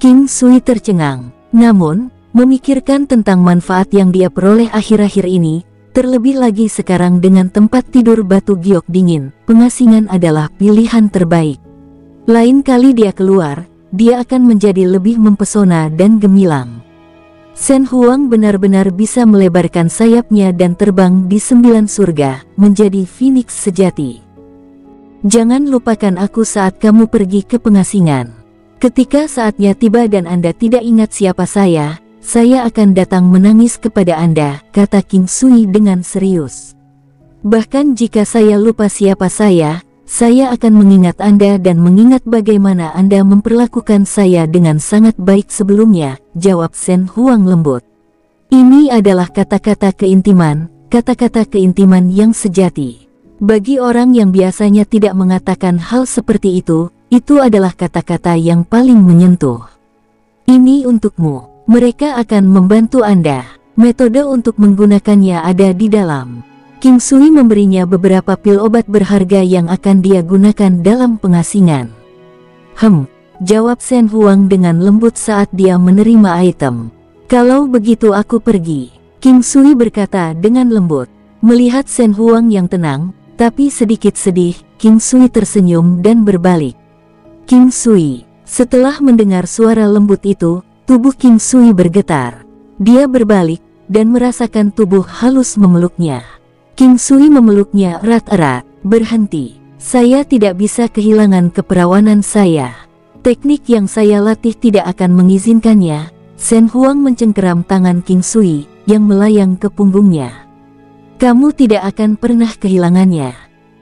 King Sui tercengang, namun, memikirkan tentang manfaat yang dia peroleh akhir-akhir ini, terlebih lagi sekarang dengan tempat tidur batu giok dingin, pengasingan adalah pilihan terbaik. Lain kali dia keluar, dia akan menjadi lebih mempesona dan gemilang. Shen Huang benar-benar bisa melebarkan sayapnya dan terbang di 9 surga, menjadi Phoenix sejati. Jangan lupakan aku saat kamu pergi ke pengasingan. Ketika saatnya tiba dan Anda tidak ingat siapa saya akan datang menangis kepada Anda, kata King Sui dengan serius. Bahkan jika saya lupa siapa saya akan mengingat Anda dan mengingat bagaimana Anda memperlakukan saya dengan sangat baik sebelumnya, jawab Shen Huang lembut. Ini adalah kata-kata keintiman yang sejati. Bagi orang yang biasanya tidak mengatakan hal seperti itu adalah kata-kata yang paling menyentuh. Ini untukmu. Mereka akan membantu Anda. Metode untuk menggunakannya ada di dalam. King Sui memberinya beberapa pil obat berharga yang akan dia gunakan dalam pengasingan. Jawab Shen Huang dengan lembut saat dia menerima item. Kalau begitu aku pergi, King Sui berkata dengan lembut. Melihat Shen Huang yang tenang, tapi sedikit sedih, King Sui tersenyum dan berbalik. King Sui, setelah mendengar suara lembut itu, tubuh King Sui bergetar. Dia berbalik, dan merasakan tubuh halus memeluknya. King Sui memeluknya erat-erat. Berhenti. Saya tidak bisa kehilangan keperawanan saya. Teknik yang saya latih tidak akan mengizinkannya. Shen Huang mencengkeram tangan King Sui, yang melayang ke punggungnya. Kamu tidak akan pernah kehilangannya.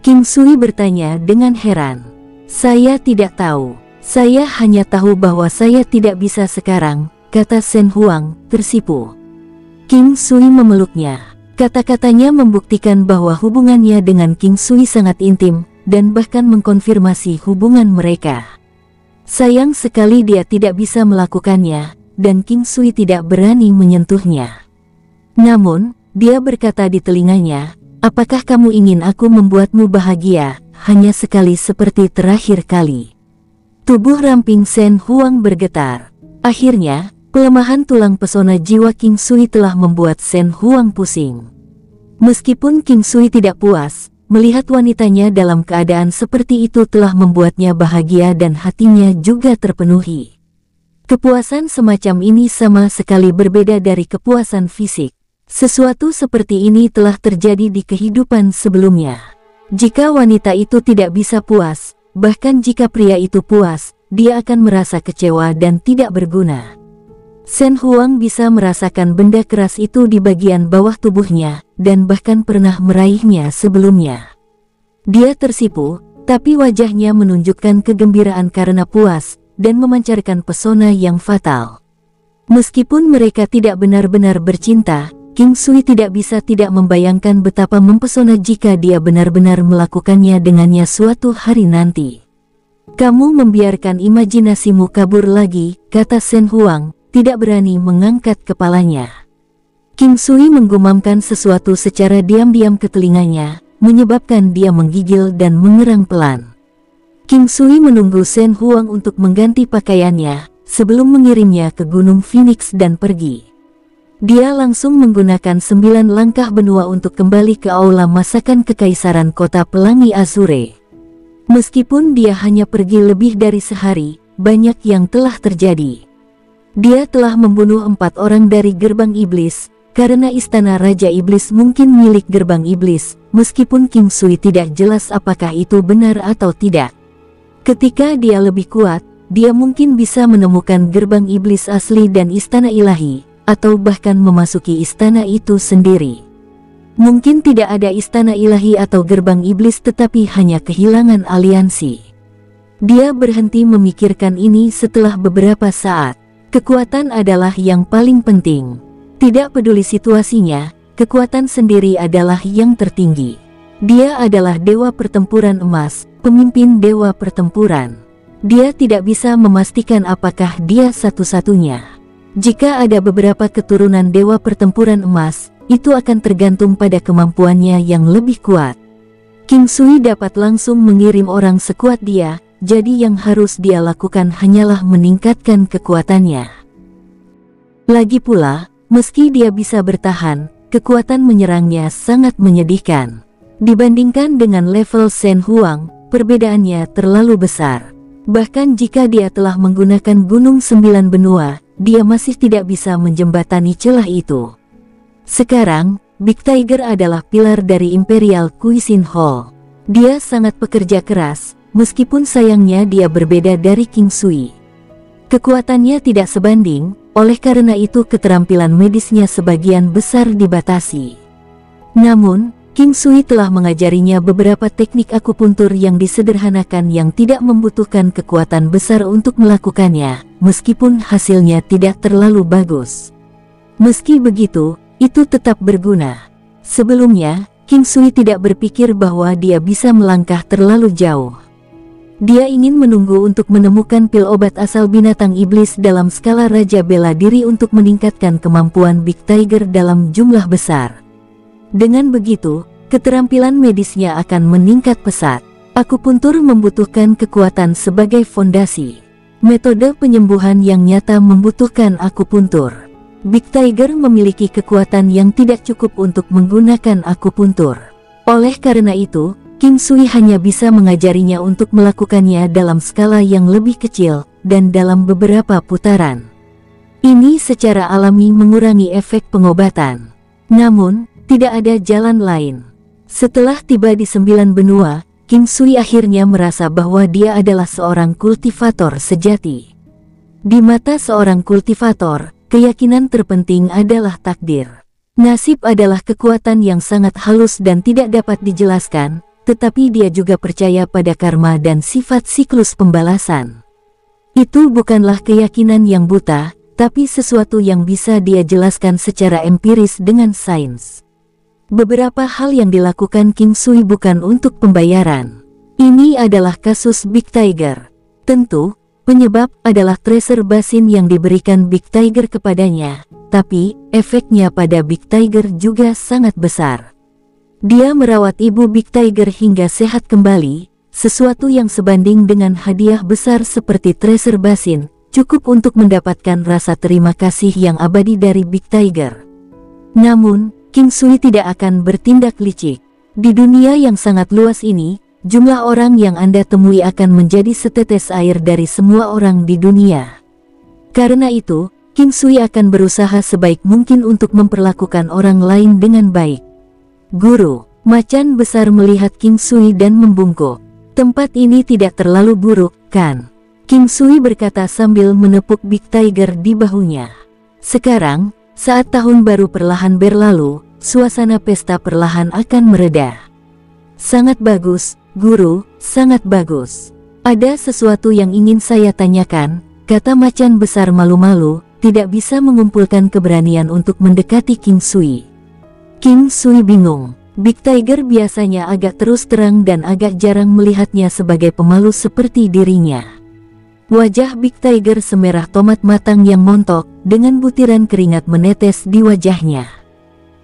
King Sui bertanya dengan heran. Saya tidak tahu. Saya hanya tahu bahwa saya tidak bisa sekarang, kata Shen Huang, tersipu. King Sui memeluknya. Kata-katanya membuktikan bahwa hubungannya dengan King Sui sangat intim, dan bahkan mengkonfirmasi hubungan mereka. Sayang sekali dia tidak bisa melakukannya, dan King Sui tidak berani menyentuhnya. Namun, dia berkata di telinganya, "Apakah kamu ingin aku membuatmu bahagia, hanya sekali seperti terakhir kali?" Tubuh ramping Shen Huang bergetar. Akhirnya, pelemahan tulang pesona jiwa King Sui telah membuat Shen Huang pusing. Meskipun King Sui tidak puas, melihat wanitanya dalam keadaan seperti itu telah membuatnya bahagia dan hatinya juga terpenuhi. Kepuasan semacam ini sama sekali berbeda dari kepuasan fisik. Sesuatu seperti ini telah terjadi di kehidupan sebelumnya. Jika wanita itu tidak bisa puas, bahkan jika pria itu puas, dia akan merasa kecewa dan tidak berguna. Shen Huang bisa merasakan benda keras itu di bagian bawah tubuhnya, dan bahkan pernah meraihnya sebelumnya. Dia tersipu, tapi wajahnya menunjukkan kegembiraan karena puas, dan memancarkan pesona yang fatal. Meskipun mereka tidak benar-benar bercinta, King Sui tidak bisa tidak membayangkan betapa mempesona jika dia benar-benar melakukannya dengannya suatu hari nanti. "Kamu membiarkan imajinasimu kabur lagi," kata Shen Huang, tidak berani mengangkat kepalanya. King Sui menggumamkan sesuatu secara diam-diam ke telinganya, menyebabkan dia menggigil dan mengerang pelan. King Sui menunggu Shen Huang untuk mengganti pakaiannya, sebelum mengirimnya ke Gunung Phoenix dan pergi. Dia langsung menggunakan 9 langkah benua untuk kembali ke aula masakan kekaisaran kota Pelangi Azure. Meskipun dia hanya pergi lebih dari sehari, banyak yang telah terjadi. Dia telah membunuh 4 orang dari gerbang iblis, karena istana Raja Iblis mungkin milik gerbang iblis, meskipun King Sui tidak jelas apakah itu benar atau tidak. Ketika dia lebih kuat, dia mungkin bisa menemukan gerbang iblis asli dan istana ilahi, atau bahkan memasuki istana itu sendiri. Mungkin tidak ada istana ilahi atau gerbang iblis tetapi hanya kehilangan aliansi. Dia berhenti memikirkan ini setelah beberapa saat. Kekuatan adalah yang paling penting. Tidak peduli situasinya, kekuatan sendiri adalah yang tertinggi. Dia adalah dewa pertempuran emas, pemimpin dewa pertempuran. Dia tidak bisa memastikan apakah dia satu-satunya. Jika ada beberapa keturunan dewa pertempuran emas, itu akan tergantung pada kemampuannya yang lebih kuat. King Sui dapat langsung mengirim orang sekuat dia, jadi yang harus dia lakukan hanyalah meningkatkan kekuatannya. Lagi pula, meski dia bisa bertahan, kekuatan menyerangnya sangat menyedihkan. Dibandingkan dengan level Shen Huang, perbedaannya terlalu besar. Bahkan jika dia telah menggunakan Gunung 9 Benua, dia masih tidak bisa menjembatani celah itu. Sekarang, Big Tiger adalah pilar dari Imperial Cuisine Hall. Dia sangat pekerja keras, meskipun sayangnya dia berbeda dari King Sui. Kekuatannya tidak sebanding, oleh karena itu keterampilan medisnya sebagian besar dibatasi. Namun, King Sui telah mengajarinya beberapa teknik akupuntur yang disederhanakan yang tidak membutuhkan kekuatan besar untuk melakukannya, meskipun hasilnya tidak terlalu bagus. Meski begitu, itu tetap berguna. Sebelumnya, King Sui tidak berpikir bahwa dia bisa melangkah terlalu jauh. Dia ingin menunggu untuk menemukan pil obat asal binatang iblis dalam skala Raja Bela Diri untuk meningkatkan kemampuan Big Tiger dalam jumlah besar. Dengan begitu, keterampilan medisnya akan meningkat pesat. Akupuntur membutuhkan kekuatan sebagai fondasi. Metode penyembuhan yang nyata membutuhkan akupuntur. Big Tiger memiliki kekuatan yang tidak cukup untuk menggunakan akupuntur. Oleh karena itu, King Sui hanya bisa mengajarinya untuk melakukannya dalam skala yang lebih kecil, dan dalam beberapa putaran. Ini secara alami mengurangi efek pengobatan. Namun, tidak ada jalan lain. Setelah tiba di 9 benua, King Sui akhirnya merasa bahwa dia adalah seorang kultivator sejati. Di mata seorang kultivator, keyakinan terpenting adalah takdir. Nasib adalah kekuatan yang sangat halus dan tidak dapat dijelaskan, tetapi dia juga percaya pada karma dan sifat siklus pembalasan. Itu bukanlah keyakinan yang buta, tapi sesuatu yang bisa dia jelaskan secara empiris dengan sains. Beberapa hal yang dilakukan King Sui bukan untuk pembayaran. Ini adalah kasus Big Tiger. Tentu, Penyebab adalah treasure basin yang diberikan Big Tiger kepadanya, tapi efeknya pada Big Tiger juga sangat besar. Dia merawat ibu Big Tiger hingga sehat kembali, sesuatu yang sebanding dengan hadiah besar seperti treasure basin, cukup untuk mendapatkan rasa terima kasih yang abadi dari Big Tiger. Namun, King Sui tidak akan bertindak licik. Di dunia yang sangat luas ini, jumlah orang yang Anda temui akan menjadi setetes air dari semua orang di dunia. Karena itu, King Sui akan berusaha sebaik mungkin untuk memperlakukan orang lain dengan baik. Guru, macan besar melihat King Sui dan membungkuk. Tempat ini tidak terlalu buruk, kan? King Sui berkata sambil menepuk Big Tiger di bahunya. Sekarang, saat tahun baru perlahan berlalu, suasana pesta perlahan akan mereda. Sangat bagus, Guru, sangat bagus. Ada sesuatu yang ingin saya tanyakan, kata macan besar malu-malu, tidak bisa mengumpulkan keberanian untuk mendekati King Sui. King Sui bingung. Big Tiger biasanya agak terus terang dan agak jarang melihatnya sebagai pemalu seperti dirinya. Wajah Big Tiger semerah tomat matang yang montok, dengan butiran keringat menetes di wajahnya.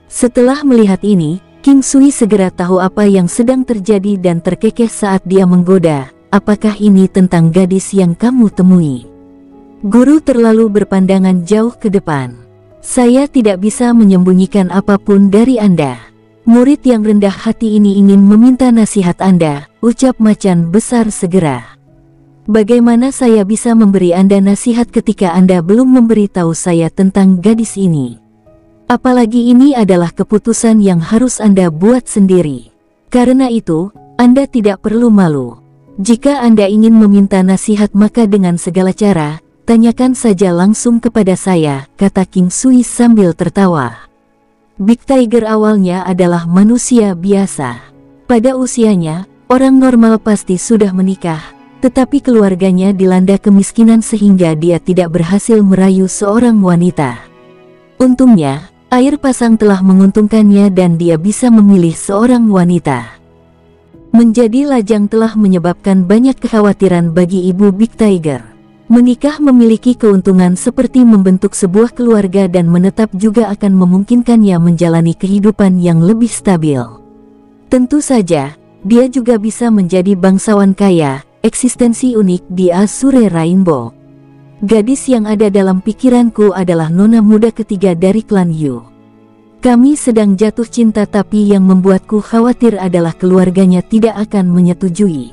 Setelah melihat ini, King Sui segera tahu apa yang sedang terjadi dan terkekeh saat dia menggoda, apakah ini tentang gadis yang kamu temui? Guru terlalu berpandangan jauh ke depan. Saya tidak bisa menyembunyikan apapun dari Anda. Murid yang rendah hati ini ingin meminta nasihat Anda, ucap macan besar segera. Bagaimana saya bisa memberi Anda nasihat ketika Anda belum memberitahu saya tentang gadis ini? Apalagi ini adalah keputusan yang harus Anda buat sendiri. Karena itu, Anda tidak perlu malu. Jika Anda ingin meminta nasihat maka dengan segala cara, tanyakan saja langsung kepada saya, kata King Sui sambil tertawa. Big Tiger awalnya adalah manusia biasa. Pada usianya, orang normal pasti sudah menikah, tetapi keluarganya dilanda kemiskinan sehingga dia tidak berhasil merayu seorang wanita. Untungnya, air pasang telah menguntungkannya dan dia bisa memilih seorang wanita. Menjadi lajang telah menyebabkan banyak kekhawatiran bagi ibu Big Tiger. Menikah memiliki keuntungan seperti membentuk sebuah keluarga dan menetap juga akan memungkinkannya menjalani kehidupan yang lebih stabil. Tentu saja, dia juga bisa menjadi bangsawan kaya, eksistensi unik di Azure Rainbow. Gadis yang ada dalam pikiranku adalah nona muda ketiga dari klan Yu. Kami sedang jatuh cinta tapi yang membuatku khawatir adalah keluarganya tidak akan menyetujui.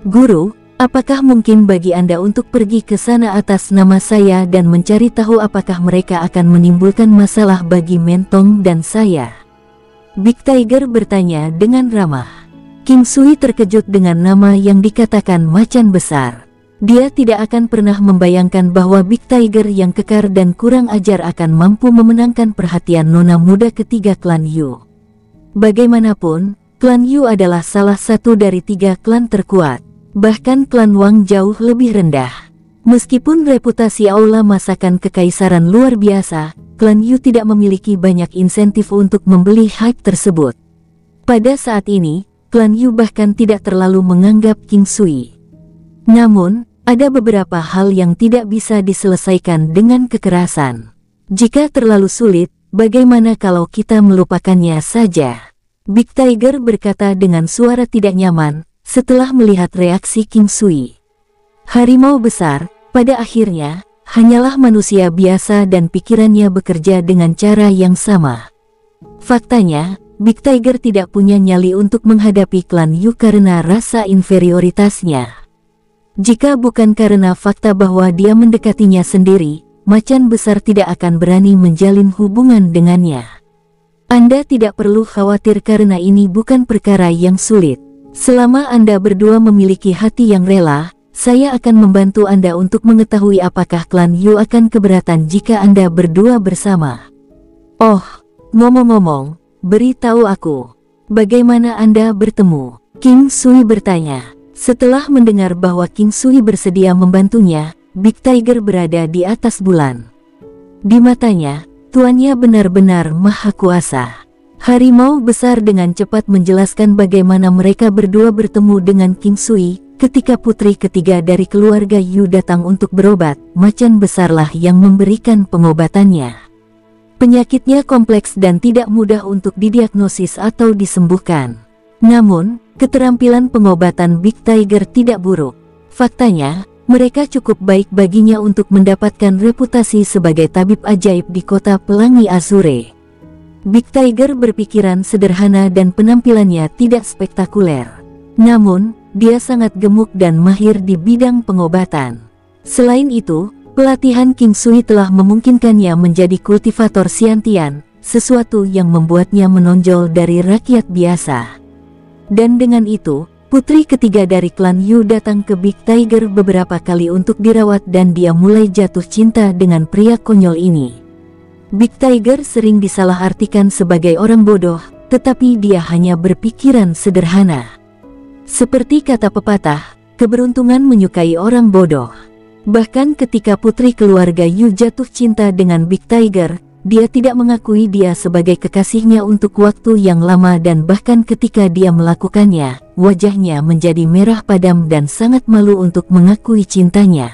Guru, apakah mungkin bagi Anda untuk pergi ke sana atas nama saya dan mencari tahu apakah mereka akan menimbulkan masalah bagi Mentong dan saya? Big Tiger bertanya dengan ramah. King Sui terkejut dengan nama yang dikatakan macan besar. Dia tidak akan pernah membayangkan bahwa Big Tiger yang kekar dan kurang ajar akan mampu memenangkan perhatian nona muda ketiga klan Yu. Bagaimanapun, klan Yu adalah salah satu dari 3 klan terkuat. Bahkan klan Wang jauh lebih rendah. Meskipun reputasi aula masakan kekaisaran luar biasa, klan Yu tidak memiliki banyak insentif untuk membeli hype tersebut. Pada saat ini, klan Yu bahkan tidak terlalu menganggap King Sui. Namun, ada beberapa hal yang tidak bisa diselesaikan dengan kekerasan. Jika terlalu sulit, bagaimana kalau kita melupakannya saja? Big Tiger berkata dengan suara tidak nyaman, setelah melihat reaksi King Sui. Harimau besar, pada akhirnya, hanyalah manusia biasa dan pikirannya bekerja dengan cara yang sama. Faktanya, Big Tiger tidak punya nyali untuk menghadapi klan Yu karena rasa inferioritasnya. Jika bukan karena fakta bahwa dia mendekatinya sendiri, macan besar tidak akan berani menjalin hubungan dengannya. Anda tidak perlu khawatir karena ini bukan perkara yang sulit. Selama Anda berdua memiliki hati yang rela, saya akan membantu Anda untuk mengetahui apakah klan Yu akan keberatan jika Anda berdua bersama. Oh, ngomong-ngomong, beritahu aku, bagaimana Anda bertemu? King Sui bertanya. Setelah mendengar bahwa King Sui bersedia membantunya, Big Tiger berada di atas bulan. Di matanya, tuannya benar-benar maha kuasa. Harimau besar dengan cepat menjelaskan bagaimana mereka berdua bertemu dengan King Sui. Ketika putri ketiga dari keluarga Yu datang untuk berobat, macan besarlah yang memberikan pengobatannya. Penyakitnya kompleks dan tidak mudah untuk didiagnosis atau disembuhkan. Namun, keterampilan pengobatan Big Tiger tidak buruk. Faktanya, mereka cukup baik baginya untuk mendapatkan reputasi sebagai tabib ajaib di kota Pelangi Azure. Big Tiger berpikiran sederhana dan penampilannya tidak spektakuler. Namun, dia sangat gemuk dan mahir di bidang pengobatan. Selain itu, pelatihan King Sui telah memungkinkannya menjadi kultivator Xiantian, sesuatu yang membuatnya menonjol dari rakyat biasa. Dan dengan itu, putri ketiga dari klan Yu datang ke Big Tiger beberapa kali untuk dirawat dan dia mulai jatuh cinta dengan pria konyol ini. Big Tiger sering disalahartikan sebagai orang bodoh, tetapi dia hanya berpikiran sederhana. Seperti kata pepatah, keberuntungan menyukai orang bodoh. Bahkan ketika putri keluarga Yu jatuh cinta dengan Big Tiger, dia tidak mengakui dia sebagai kekasihnya untuk waktu yang lama dan bahkan ketika dia melakukannya, wajahnya menjadi merah padam dan sangat malu untuk mengakui cintanya.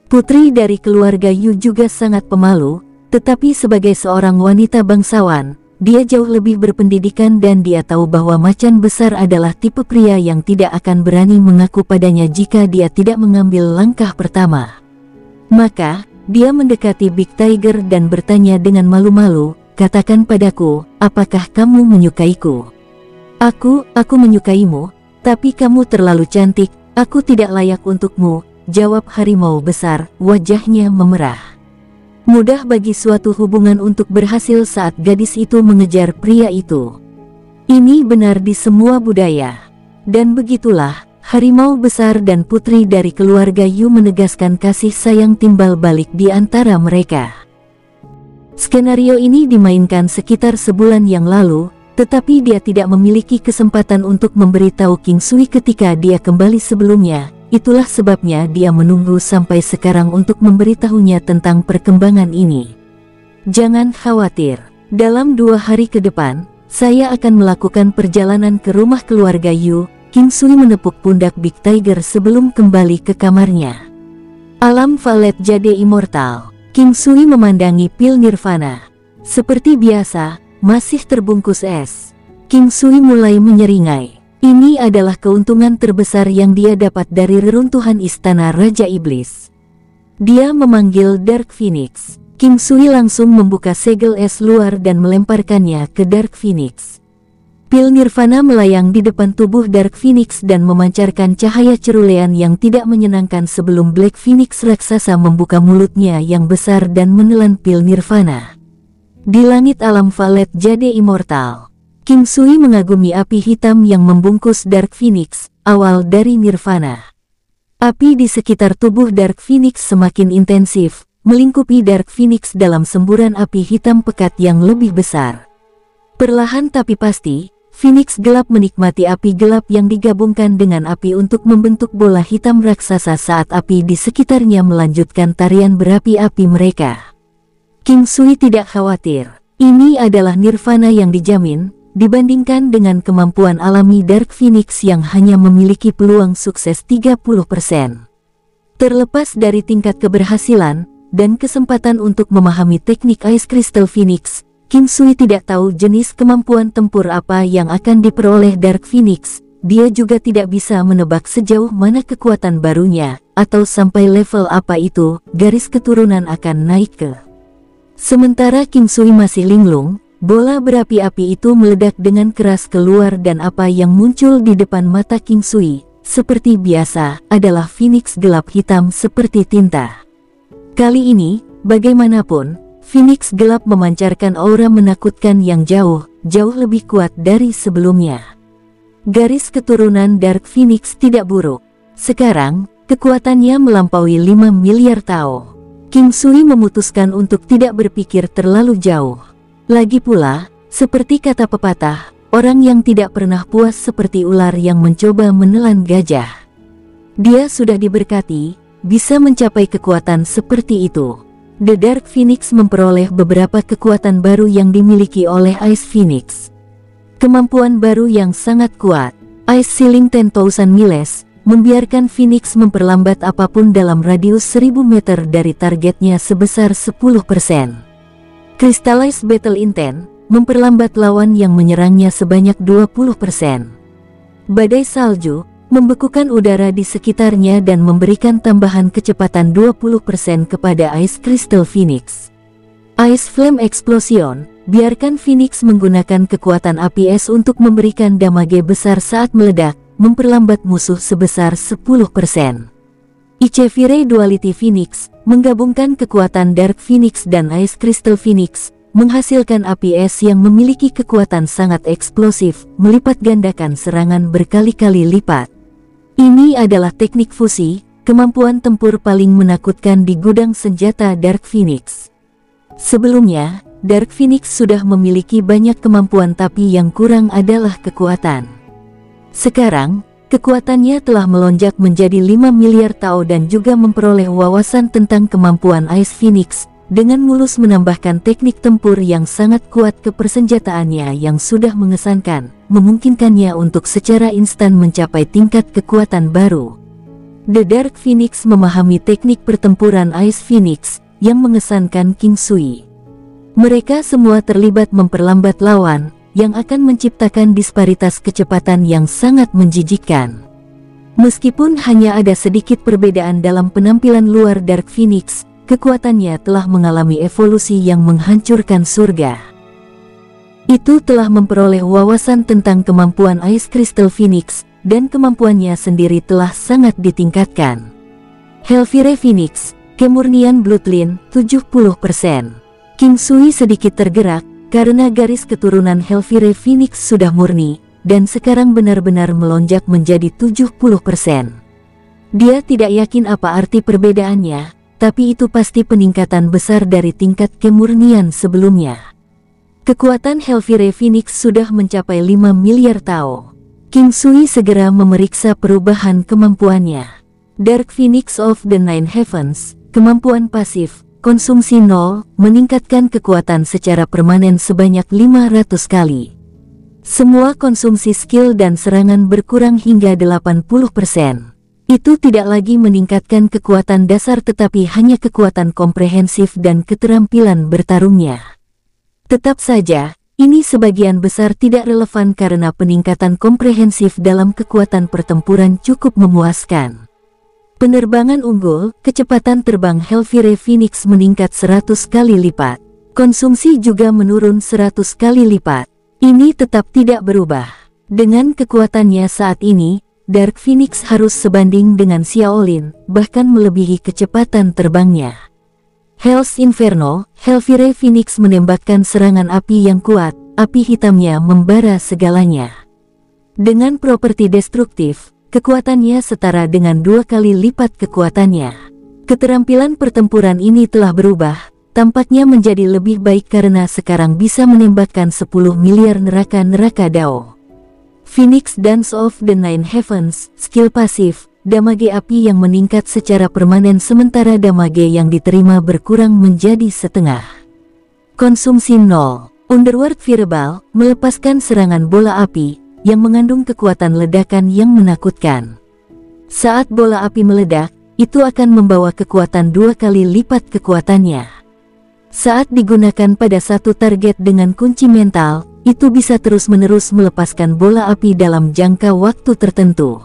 Putri dari keluarga Yu juga sangat pemalu, tetapi sebagai seorang wanita bangsawan, dia jauh lebih berpendidikan dan dia tahu bahwa macan besar adalah tipe pria yang tidak akan berani mengaku padanya jika dia tidak mengambil langkah pertama. Maka, dia mendekati Big Tiger dan bertanya dengan malu-malu, "Katakan padaku, apakah kamu menyukaiku?" Aku menyukaimu, tapi kamu terlalu cantik, aku tidak layak untukmu," jawab harimau besar, wajahnya memerah. Mudah bagi suatu hubungan untuk berhasil saat gadis itu mengejar pria itu. Ini benar di semua budaya. Dan begitulah, harimau besar dan putri dari keluarga Yu menegaskan kasih sayang timbal balik di antara mereka. Skenario ini dimainkan sekitar sebulan yang lalu, tetapi dia tidak memiliki kesempatan untuk memberitahu King Sui ketika dia kembali sebelumnya. Itulah sebabnya dia menunggu sampai sekarang untuk memberitahunya tentang perkembangan ini. Jangan khawatir, dalam 2 hari ke depan, saya akan melakukan perjalanan ke rumah keluarga Yu. King Sui menepuk pundak Big Tiger sebelum kembali ke kamarnya. Alam Valet Jade Immortal. King Sui memandangi pil nirvana. Seperti biasa, masih terbungkus es. King Sui mulai menyeringai. Ini adalah keuntungan terbesar yang dia dapat dari reruntuhan istana Raja Iblis. Dia memanggil Dark Phoenix. King Sui langsung membuka segel es luar dan melemparkannya ke Dark Phoenix. Pil nirvana melayang di depan tubuh Dark Phoenix dan memancarkan cahaya cerulean yang tidak menyenangkan sebelum Black Phoenix raksasa membuka mulutnya yang besar dan menelan pil nirvana. Di langit alam Valet Jade Immortal, King Sui mengagumi api hitam yang membungkus Dark Phoenix, awal dari nirvana. Api di sekitar tubuh Dark Phoenix semakin intensif, melingkupi Dark Phoenix dalam semburan api hitam pekat yang lebih besar. Perlahan tapi pasti, Phoenix gelap menikmati api gelap yang digabungkan dengan api untuk membentuk bola hitam raksasa saat api di sekitarnya melanjutkan tarian berapi-api mereka. King Sui tidak khawatir, ini adalah nirvana yang dijamin. Dibandingkan dengan kemampuan alami Dark Phoenix yang hanya memiliki peluang sukses 30%. Terlepas dari tingkat keberhasilan dan kesempatan untuk memahami teknik Ice Crystal Phoenix, King Sui tidak tahu jenis kemampuan tempur apa yang akan diperoleh Dark Phoenix. Dia juga tidak bisa menebak sejauh mana kekuatan barunya, atau sampai level apa itu, garis keturunan akan naik ke. Sementara King Sui masih linglung, bola berapi-api itu meledak dengan keras keluar dan apa yang muncul di depan mata King Sui, seperti biasa, adalah Phoenix gelap hitam seperti tinta. Kali ini, bagaimanapun, Phoenix gelap memancarkan aura menakutkan yang jauh lebih kuat dari sebelumnya. Garis keturunan Dark Phoenix tidak buruk. Sekarang, kekuatannya melampaui 5 miliar Tao. King Sui memutuskan untuk tidak berpikir terlalu jauh. Lagi pula, seperti kata pepatah, orang yang tidak pernah puas seperti ular yang mencoba menelan gajah. Dia sudah diberkati, bisa mencapai kekuatan seperti itu. The Dark Phoenix memperoleh beberapa kekuatan baru yang dimiliki oleh Ice Phoenix. Kemampuan baru yang sangat kuat, Ice Ceiling 10,000 miles, membiarkan Phoenix memperlambat apapun dalam radius 1000 meter dari targetnya sebesar 10%. Crystallized Battle Intent, memperlambat lawan yang menyerangnya sebanyak 20%. Badai salju, membekukan udara di sekitarnya dan memberikan tambahan kecepatan 20% kepada Ice Crystal Phoenix. Ice Flame Explosion, biarkan Phoenix menggunakan kekuatan api es untuk memberikan damage besar saat meledak, memperlambat musuh sebesar 10%. Ichevire Duality Phoenix, menggabungkan kekuatan Dark Phoenix dan Ice Crystal Phoenix, menghasilkan api es yang memiliki kekuatan sangat eksplosif, melipat gandakan serangan berkali-kali lipat. Ini adalah teknik fusi, kemampuan tempur paling menakutkan di gudang senjata Dark Phoenix. Sebelumnya, Dark Phoenix sudah memiliki banyak kemampuan tapi yang kurang adalah kekuatan. Sekarang, kekuatannya telah melonjak menjadi 5 miliar Tao dan juga memperoleh wawasan tentang kemampuan Ice Phoenix, dengan mulus menambahkan teknik tempur yang sangat kuat ke persenjataannya yang sudah mengesankan, memungkinkannya untuk secara instan mencapai tingkat kekuatan baru. The Dark Phoenix memahami teknik pertempuran Ice Phoenix, yang mengesankan King Sui. Mereka semua terlibat memperlambat lawan, yang akan menciptakan disparitas kecepatan yang sangat menjijikkan. Meskipun hanya ada sedikit perbedaan dalam penampilan luar Dark Phoenix, kekuatannya telah mengalami evolusi yang menghancurkan surga. Itu telah memperoleh wawasan tentang kemampuan Ice Crystal Phoenix, dan kemampuannya sendiri telah sangat ditingkatkan. Hellfire Phoenix, kemurnian Bloodline, 70%. King Sui sedikit tergerak, karena garis keturunan Hellfire Phoenix sudah murni, dan sekarang benar-benar melonjak menjadi 70%. Dia tidak yakin apa arti perbedaannya, tapi itu pasti peningkatan besar dari tingkat kemurnian sebelumnya. Kekuatan Hellfire Phoenix sudah mencapai 5 miliar Tao. King Sui segera memeriksa perubahan kemampuannya. Dark Phoenix of the Nine Heavens, kemampuan pasif, konsumsi 0, meningkatkan kekuatan secara permanen sebanyak 500 kali. Semua konsumsi skill dan serangan berkurang hingga 80%. Itu tidak lagi meningkatkan kekuatan dasar tetapi hanya kekuatan komprehensif dan keterampilan bertarungnya. Tetap saja, ini sebagian besar tidak relevan karena peningkatan komprehensif dalam kekuatan pertempuran cukup memuaskan. Penerbangan unggul, kecepatan terbang Hellfire Phoenix meningkat 100 kali lipat. Konsumsi juga menurun 100 kali lipat. Ini tetap tidak berubah. Dengan kekuatannya saat ini, Dark Phoenix harus sebanding dengan Xiaolin, bahkan melebihi kecepatan terbangnya. Hell's Inferno, Hellfire Phoenix menembakkan serangan api yang kuat, api hitamnya membara segalanya. Dengan properti destruktif, kekuatannya setara dengan 2 kali lipat kekuatannya. Keterampilan pertempuran ini telah berubah, tampaknya menjadi lebih baik karena sekarang bisa menembakkan 10 miliar neraka-neraka Dao. Phoenix Dance of the Nine Heavens, skill pasif, damage api yang meningkat secara permanen sementara damage yang diterima berkurang menjadi setengah. Konsumsi 0, Underworld Fireball, melepaskan serangan bola api, yang mengandung kekuatan ledakan yang menakutkan. Saat bola api meledak, itu akan membawa kekuatan 2 kali lipat kekuatannya. Saat digunakan pada satu target dengan kunci mental, itu bisa terus-menerus melepaskan bola api dalam jangka waktu tertentu.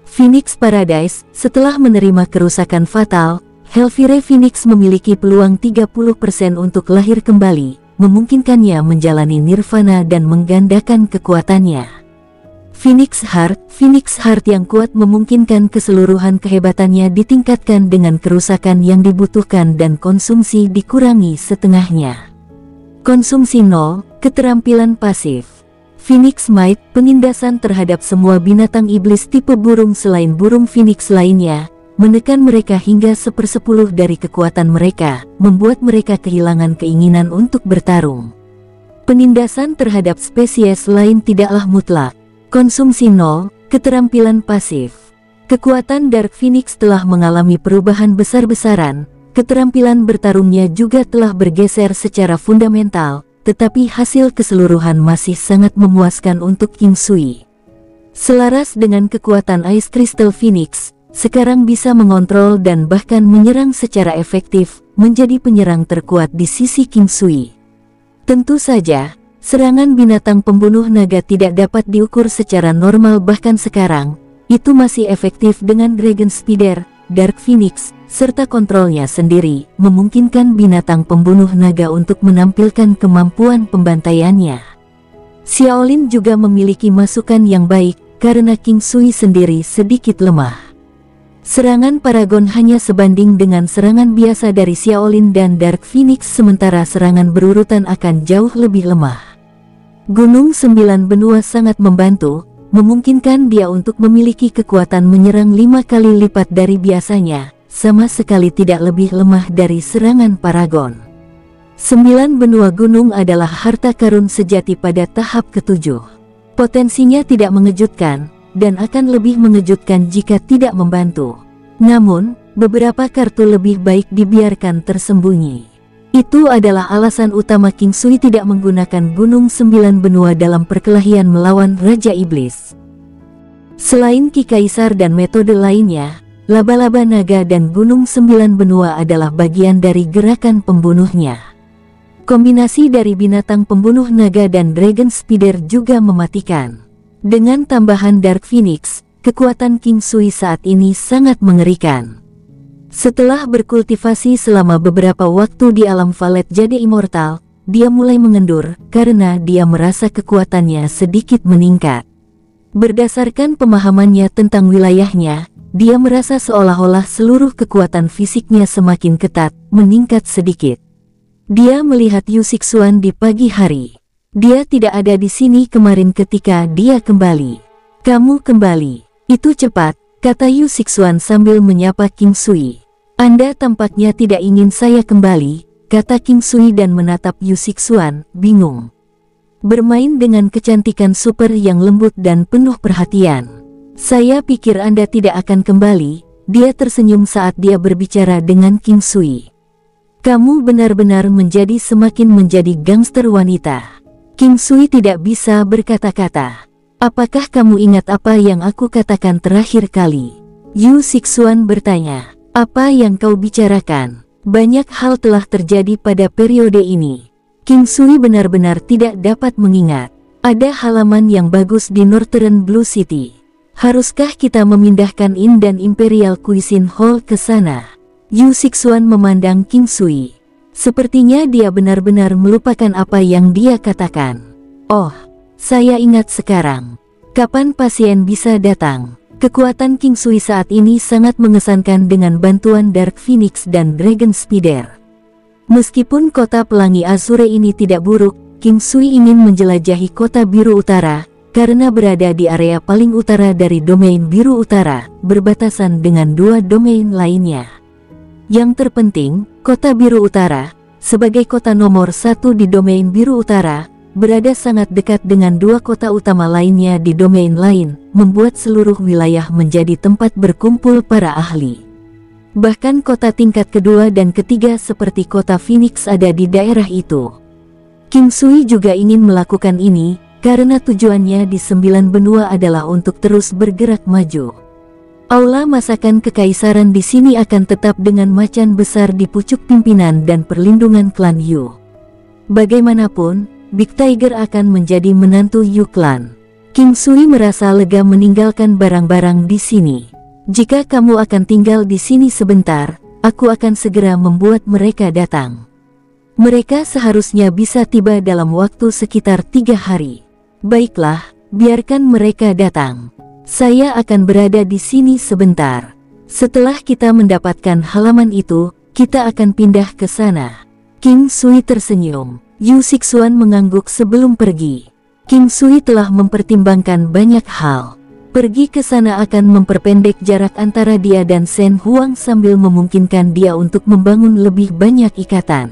Phoenix Paradise, setelah menerima kerusakan fatal, Hellfire Phoenix memiliki peluang 30% untuk lahir kembali, memungkinkannya menjalani nirvana dan menggandakan kekuatannya. Phoenix Heart yang kuat memungkinkan keseluruhan kehebatannya ditingkatkan dengan kerusakan yang dibutuhkan dan konsumsi dikurangi setengahnya. Konsumsi 0, keterampilan pasif. Phoenix Might, penindasan terhadap semua binatang iblis tipe burung selain burung Phoenix lainnya, menekan mereka hingga 1/10 dari kekuatan mereka, membuat mereka kehilangan keinginan untuk bertarung. Penindasan terhadap spesies lain tidaklah mutlak. Konsumsi 0, keterampilan pasif. Kekuatan Dark Phoenix telah mengalami perubahan besar-besaran, Keterampilan bertarungnya juga telah bergeser secara fundamental, tetapi hasil keseluruhan masih sangat memuaskan untuk King Sui. Selaras dengan kekuatan Ice Crystal Phoenix, sekarang bisa mengontrol dan bahkan menyerang secara efektif, menjadi penyerang terkuat di sisi King Sui. Tentu saja, serangan binatang pembunuh naga tidak dapat diukur secara normal, bahkan sekarang, itu masih efektif dengan Dragon Spider, Dark Phoenix, serta kontrolnya sendiri, memungkinkan binatang pembunuh naga untuk menampilkan kemampuan pembantaiannya. Xiaolin juga memiliki masukan yang baik, karena King Sui sendiri sedikit lemah. Serangan Paragon hanya sebanding dengan serangan biasa dari Xiaolin dan Dark Phoenix, sementara serangan berurutan akan jauh lebih lemah. Gunung Sembilan Benua sangat membantu, memungkinkan dia untuk memiliki kekuatan menyerang 5 kali lipat dari biasanya, sama sekali tidak lebih lemah dari serangan Paragon. 9 benua gunung adalah harta karun sejati pada tahap ke-7. Potensinya tidak mengejutkan, dan akan lebih mengejutkan jika tidak membantu. Namun, beberapa kartu lebih baik dibiarkan tersembunyi. Itu adalah alasan utama King Sui tidak menggunakan Gunung 9 Benua dalam perkelahian melawan Raja Iblis. Selain Ki Kaisar dan metode lainnya, laba-laba naga dan Gunung 9 Benua adalah bagian dari gerakan pembunuhnya. Kombinasi dari binatang pembunuh naga dan Dragon Spider juga mematikan. Dengan tambahan Dark Phoenix, kekuatan King Sui saat ini sangat mengerikan. Setelah berkultivasi selama beberapa waktu di alam Valet Jade Immortal, dia mulai mengendur karena dia merasa kekuatannya sedikit meningkat. Berdasarkan pemahamannya tentang wilayahnya, dia merasa seolah-olah seluruh kekuatan fisiknya semakin ketat, meningkat sedikit. Dia melihat Yu Sixuan di pagi hari. Dia tidak ada di sini kemarin ketika dia kembali. Kamu kembali. Itu cepat, kata Yu Sixuan sambil menyapa King Sui. Anda tampaknya tidak ingin saya kembali, kata King Sui dan menatap Yu Sixuan, bingung. Bermain dengan kecantikan super yang lembut dan penuh perhatian. Saya pikir Anda tidak akan kembali, dia tersenyum saat dia berbicara dengan King Sui. Kamu benar-benar semakin menjadi gangster wanita. King Sui tidak bisa berkata-kata. Apakah kamu ingat apa yang aku katakan terakhir kali? Yu Sixuan bertanya. Apa yang kau bicarakan? Banyak hal telah terjadi pada periode ini. King Sui benar-benar tidak dapat mengingat. Ada halaman yang bagus di Northern Blue City. Haruskah kita memindahkan Inn dan Imperial Cuisine Hall ke sana? Yu Sixuan memandang King Sui. Sepertinya dia benar-benar melupakan apa yang dia katakan. Oh, saya ingat sekarang. Kapan pasien bisa datang? Kekuatan King Sui saat ini sangat mengesankan dengan bantuan Dark Phoenix dan Dragon Spider. Meskipun kota pelangi Azure ini tidak buruk, King Sui ingin menjelajahi kota biru utara, karena berada di area paling utara dari domain biru utara, berbatasan dengan 2 domain lainnya. Yang terpenting, kota biru utara, sebagai kota nomor 1 di domain biru utara, berada sangat dekat dengan 2 kota utama lainnya di domain lain, membuat seluruh wilayah menjadi tempat berkumpul para ahli. Bahkan kota tingkat kedua dan ketiga seperti kota Phoenix ada di daerah itu. King Sui juga ingin melakukan ini, karena tujuannya di 9 benua adalah untuk terus bergerak maju. Aula masakan kekaisaran di sini akan tetap dengan macan besar di pucuk pimpinan dan perlindungan klan Yu. Bagaimanapun, Big Tiger akan menjadi menantu Yu Clan. King Sui merasa lega meninggalkan barang-barang di sini. Jika kamu akan tinggal di sini sebentar, aku akan segera membuat mereka datang. Mereka seharusnya bisa tiba dalam waktu sekitar 3 hari. Baiklah, biarkan mereka datang. Saya akan berada di sini sebentar. Setelah kita mendapatkan halaman itu, kita akan pindah ke sana. King Sui tersenyum. Yu Sixuan mengangguk sebelum pergi. King Sui telah mempertimbangkan banyak hal. Pergi ke sana akan memperpendek jarak antara dia dan Shen Huang sambil memungkinkan dia untuk membangun lebih banyak ikatan.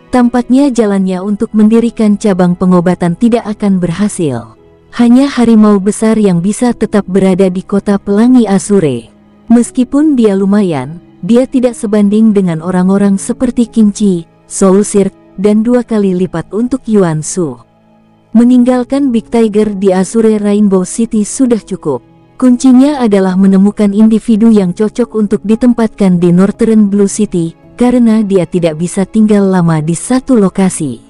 Tampaknya jalannya untuk mendirikan cabang pengobatan tidak akan berhasil. Hanya harimau besar yang bisa tetap berada di kota pelangi Azure. Meskipun dia lumayan, dia tidak sebanding dengan orang-orang seperti King Chi, Soul Sirk, dan 2 kali lipat untuk Yuan Shu. Meninggalkan Big Tiger di Azure Rainbow City sudah cukup. Kuncinya adalah menemukan individu yang cocok untuk ditempatkan di Northern Blue City, karena dia tidak bisa tinggal lama di satu lokasi.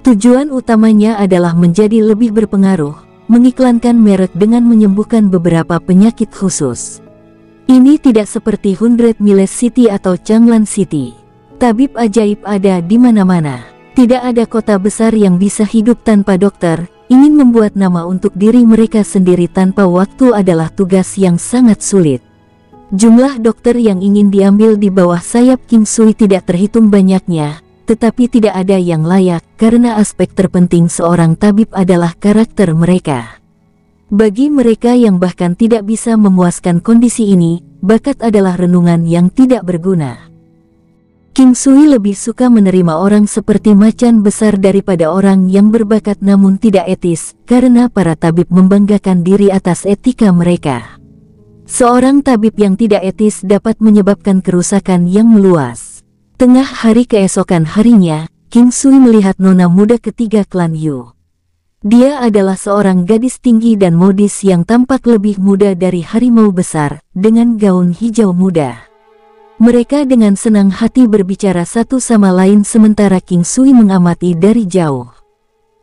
Tujuan utamanya adalah menjadi lebih berpengaruh, mengiklankan merek dengan menyembuhkan beberapa penyakit khusus. Ini tidak seperti 100 Miles City atau Changlan City. Tabib ajaib ada di mana-mana. Tidak ada kota besar yang bisa hidup tanpa dokter. Ingin membuat nama untuk diri mereka sendiri tanpa waktu adalah tugas yang sangat sulit. Jumlah dokter yang ingin diambil di bawah sayap King Sui tidak terhitung banyaknya. Tetapi tidak ada yang layak, karena aspek terpenting seorang tabib adalah karakter mereka. Bagi mereka yang bahkan tidak bisa memuaskan kondisi ini, bakat adalah renungan yang tidak berguna. King Sui lebih suka menerima orang seperti macan besar daripada orang yang berbakat namun tidak etis, karena para tabib membanggakan diri atas etika mereka. Seorang tabib yang tidak etis dapat menyebabkan kerusakan yang meluas. Tengah hari keesokan harinya, King Sui melihat nona muda ketiga klan Yu. Dia adalah seorang gadis tinggi dan modis yang tampak lebih muda dari harimau besar, dengan gaun hijau muda. Mereka dengan senang hati berbicara satu sama lain sementara King Sui mengamati dari jauh.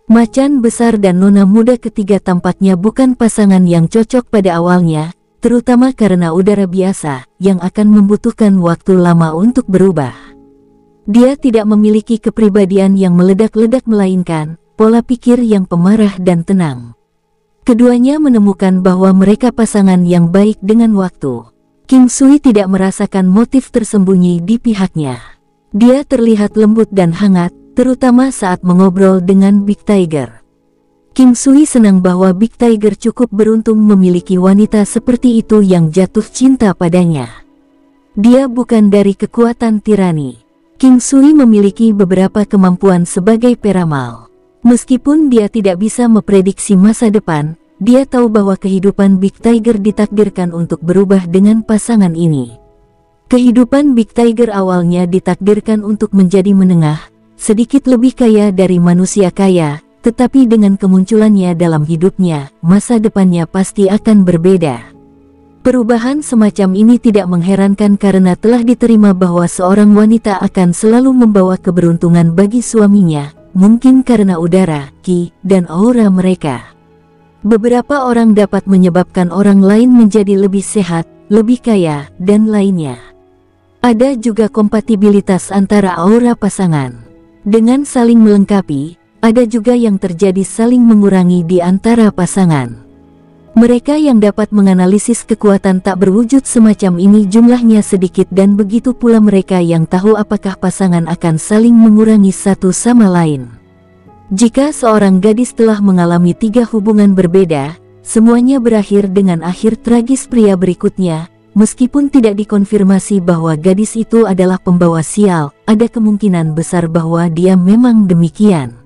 Macan besar dan nona muda ketiga tampaknya bukan pasangan yang cocok pada awalnya, terutama karena udara biasa, yang akan membutuhkan waktu lama untuk berubah. Dia tidak memiliki kepribadian yang meledak-ledak melainkan pola pikir yang pemarah dan tenang. Keduanya menemukan bahwa mereka pasangan yang baik dengan waktu. King Sui tidak merasakan motif tersembunyi di pihaknya. Dia terlihat lembut dan hangat, terutama saat mengobrol dengan Big Tiger. King Sui senang bahwa Big Tiger cukup beruntung memiliki wanita seperti itu yang jatuh cinta padanya. Dia bukan dari kekuatan tirani. King Sui memiliki beberapa kemampuan sebagai peramal. Meskipun dia tidak bisa memprediksi masa depan, dia tahu bahwa kehidupan Big Tiger ditakdirkan untuk berubah dengan pasangan ini. Kehidupan Big Tiger awalnya ditakdirkan untuk menjadi menengah, sedikit lebih kaya dari manusia kaya, tetapi dengan kemunculannya dalam hidupnya, masa depannya pasti akan berbeda. Perubahan semacam ini tidak mengherankan karena telah diterima bahwa seorang wanita akan selalu membawa keberuntungan bagi suaminya, mungkin karena udara, ki, dan aura mereka. Beberapa orang dapat menyebabkan orang lain menjadi lebih sehat, lebih kaya, dan lainnya. Ada juga kompatibilitas antara aura pasangan. Dengan saling melengkapi, ada juga yang terjadi saling mengurangi di antara pasangan. Mereka yang dapat menganalisis kekuatan tak berwujud semacam ini jumlahnya sedikit dan begitu pula mereka yang tahu apakah pasangan akan saling mengurangi satu sama lain. Jika seorang gadis telah mengalami 3 hubungan berbeda, semuanya berakhir dengan akhir tragis pria berikutnya, meskipun tidak dikonfirmasi bahwa gadis itu adalah pembawa sial, ada kemungkinan besar bahwa dia memang demikian.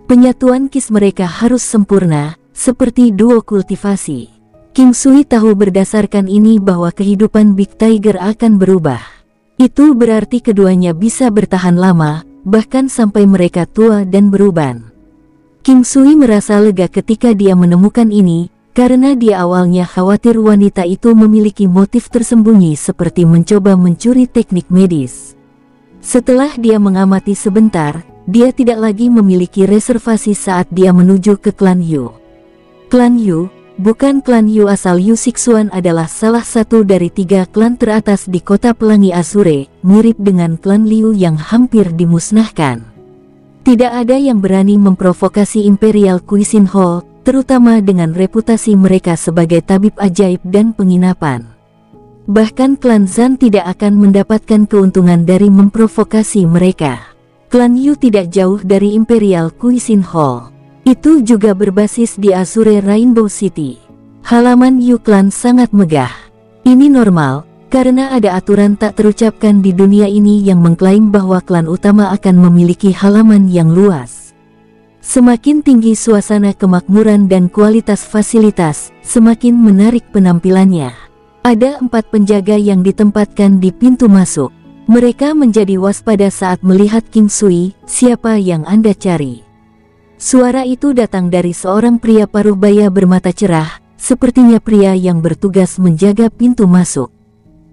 Penyatuan kis mereka harus sempurna, seperti duo kultivasi. King Sui tahu berdasarkan ini bahwa kehidupan Big Tiger akan berubah. Itu berarti keduanya bisa bertahan lama, bahkan sampai mereka tua dan beruban. King Sui merasa lega ketika dia menemukan ini, karena dia awalnya khawatir wanita itu memiliki motif tersembunyi seperti mencoba mencuri teknik medis. Setelah dia mengamati sebentar, dia tidak lagi memiliki reservasi saat dia menuju ke klan Yu. Klan Yu, bukan klan Yu asal Yu Sixuan adalah salah satu dari 3 klan teratas di kota Pelangi Azure, mirip dengan klan Liu yang hampir dimusnahkan. Tidak ada yang berani memprovokasi Imperial Cuisine Hall, terutama dengan reputasi mereka sebagai tabib ajaib dan penginapan. Bahkan klan Zan tidak akan mendapatkan keuntungan dari memprovokasi mereka. Klan Yu tidak jauh dari Imperial Cuisine Hall. Itu juga berbasis di Azure Rainbow City. Halaman Yu Clan sangat megah. Ini normal, karena ada aturan tak terucapkan di dunia ini yang mengklaim bahwa klan utama akan memiliki halaman yang luas. Semakin tinggi suasana kemakmuran dan kualitas fasilitas, semakin menarik penampilannya. Ada 4 penjaga yang ditempatkan di pintu masuk. Mereka menjadi waspada saat melihat King Sui. Siapa yang Anda cari? Suara itu datang dari seorang pria paruh baya bermata cerah, sepertinya pria yang bertugas menjaga pintu masuk.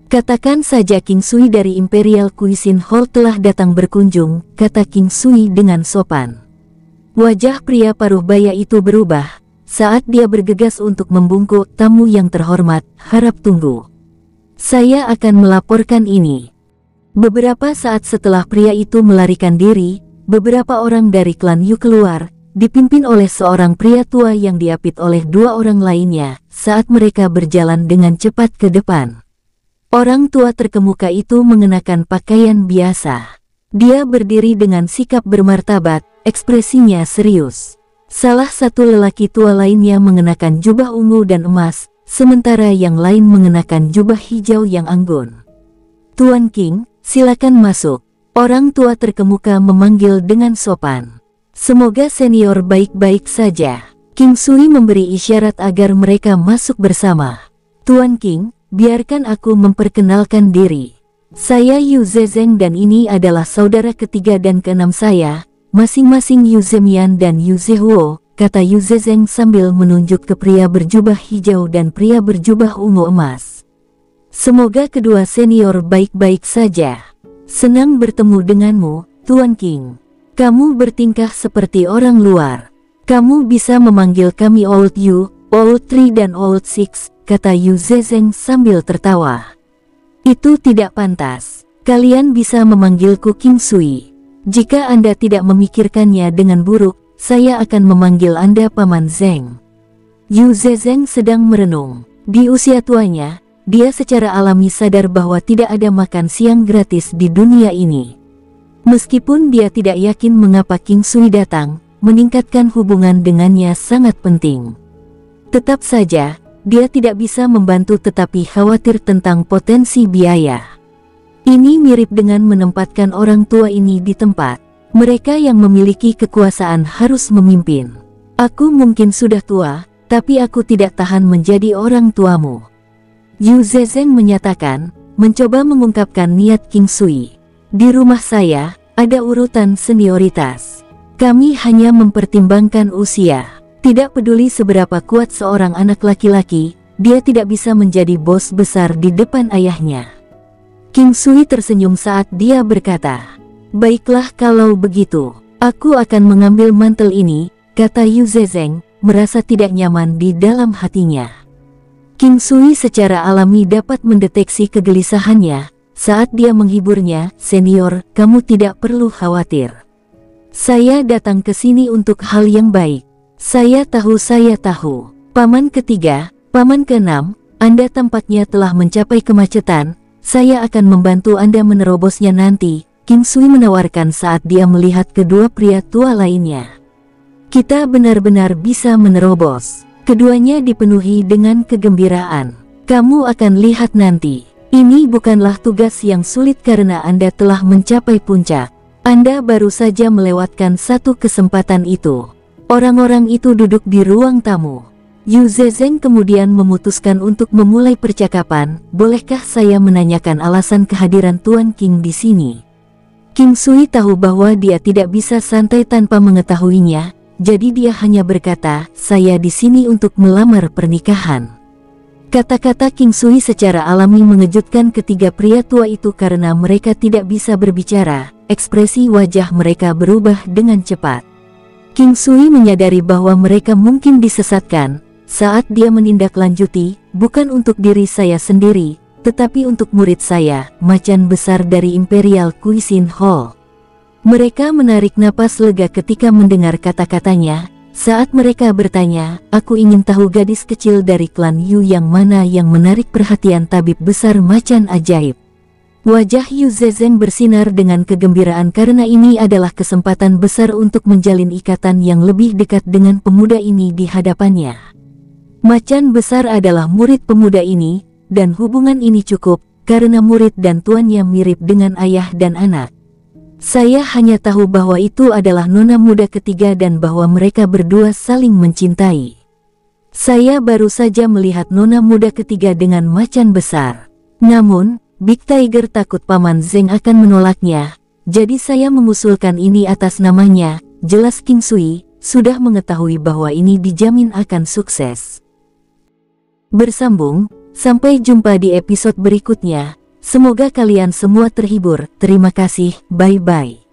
Katakan saja King Sui dari Imperial Cuisine Hall telah datang berkunjung, kata King Sui dengan sopan. Wajah pria paruh baya itu berubah saat dia bergegas untuk membungkuk. Tamu yang terhormat, harap tunggu. Saya akan melaporkan ini. Beberapa saat setelah pria itu melarikan diri, beberapa orang dari klan Yu keluar, dipimpin oleh seorang pria tua yang diapit oleh 2 orang lainnya, saat mereka berjalan dengan cepat ke depan. Orang tua terkemuka itu mengenakan pakaian biasa. Dia berdiri dengan sikap bermartabat, ekspresinya serius. Salah satu lelaki tua lainnya mengenakan jubah ungu dan emas, sementara yang lain mengenakan jubah hijau yang anggun. Tuan King, silakan masuk. Orang tua terkemuka memanggil dengan sopan. Semoga senior baik-baik saja. King Sui memberi isyarat agar mereka masuk bersama. Tuan King, biarkan aku memperkenalkan diri. Saya Yu Zezeng dan ini adalah saudara ketiga dan keenam saya, masing-masing Yu Zemian dan Yu Zehuo, kata Yu Zezeng sambil menunjuk ke pria berjubah hijau dan pria berjubah ungu emas. Semoga kedua senior baik-baik saja. Senang bertemu denganmu, Tuan King. Kamu bertingkah seperti orang luar. Kamu bisa memanggil kami Old Yu, Old Three dan Old Six, kata Yu Zezeng sambil tertawa. Itu tidak pantas. Kalian bisa memanggilku King Sui. Jika Anda tidak memikirkannya dengan buruk, saya akan memanggil Anda Paman Zeng. Yu Zezeng sedang merenung. Di usia tuanya, dia secara alami sadar bahwa tidak ada makan siang gratis di dunia ini. Meskipun dia tidak yakin mengapa King Sui datang, meningkatkan hubungan dengannya sangat penting. Tetap saja, dia tidak bisa membantu tetapi khawatir tentang potensi biaya. Ini mirip dengan menempatkan orang tua ini di tempat. Mereka yang memiliki kekuasaan harus memimpin. Aku mungkin sudah tua, tapi aku tidak tahan menjadi orang tuamu. Yu Zezeng menyatakan, mencoba mengungkapkan niat King Sui. Di rumah saya, ada urutan senioritas. Kami hanya mempertimbangkan usia. Tidak peduli seberapa kuat seorang anak laki-laki, dia tidak bisa menjadi bos besar di depan ayahnya. King Sui tersenyum saat dia berkata, baiklah kalau begitu, aku akan mengambil mantel ini, kata Yu Zezeng, merasa tidak nyaman di dalam hatinya. King Sui secara alami dapat mendeteksi kegelisahannya, saat dia menghiburnya, senior, kamu tidak perlu khawatir. Saya datang ke sini untuk hal yang baik. Saya tahu. Paman ketiga, paman keenam, Anda tampaknya telah mencapai kemacetan, saya akan membantu Anda menerobosnya nanti, King Sui menawarkan saat dia melihat kedua pria tua lainnya. Kita benar-benar bisa menerobos. Keduanya dipenuhi dengan kegembiraan. Kamu akan lihat nanti. Ini bukanlah tugas yang sulit karena Anda telah mencapai puncak. Anda baru saja melewatkan satu kesempatan itu. Orang-orang itu duduk di ruang tamu. Yu Zezeng kemudian memutuskan untuk memulai percakapan. Bolehkah saya menanyakan alasan kehadiran Tuan King di sini? King Sui tahu bahwa dia tidak bisa santai tanpa mengetahuinya, jadi dia hanya berkata, saya di sini untuk melamar pernikahan. Kata-kata King Sui secara alami mengejutkan ketiga pria tua itu karena mereka tidak bisa berbicara, ekspresi wajah mereka berubah dengan cepat. King Sui menyadari bahwa mereka mungkin disesatkan, saat dia menindaklanjuti, bukan untuk diri saya sendiri, tetapi untuk murid saya, macan besar dari Imperial Cuisine Hall. Mereka menarik napas lega ketika mendengar kata-katanya, saat mereka bertanya, aku ingin tahu gadis kecil dari klan Yu yang mana yang menarik perhatian tabib besar macan ajaib. Wajah Yu Zezeng bersinar dengan kegembiraan karena ini adalah kesempatan besar untuk menjalin ikatan yang lebih dekat dengan pemuda ini di hadapannya. Macan besar adalah murid pemuda ini, dan hubungan ini cukup, karena murid dan tuannya mirip dengan ayah dan anak. Saya hanya tahu bahwa itu adalah nona muda ketiga dan bahwa mereka berdua saling mencintai. Saya baru saja melihat nona muda ketiga dengan macan besar. Namun, Big Tiger takut Paman Zeng akan menolaknya. Jadi saya mengusulkan ini atas namanya. Jelas King Sui sudah mengetahui bahwa ini dijamin akan sukses. Bersambung, sampai jumpa di episode berikutnya. Semoga kalian semua terhibur. Terima kasih, bye-bye.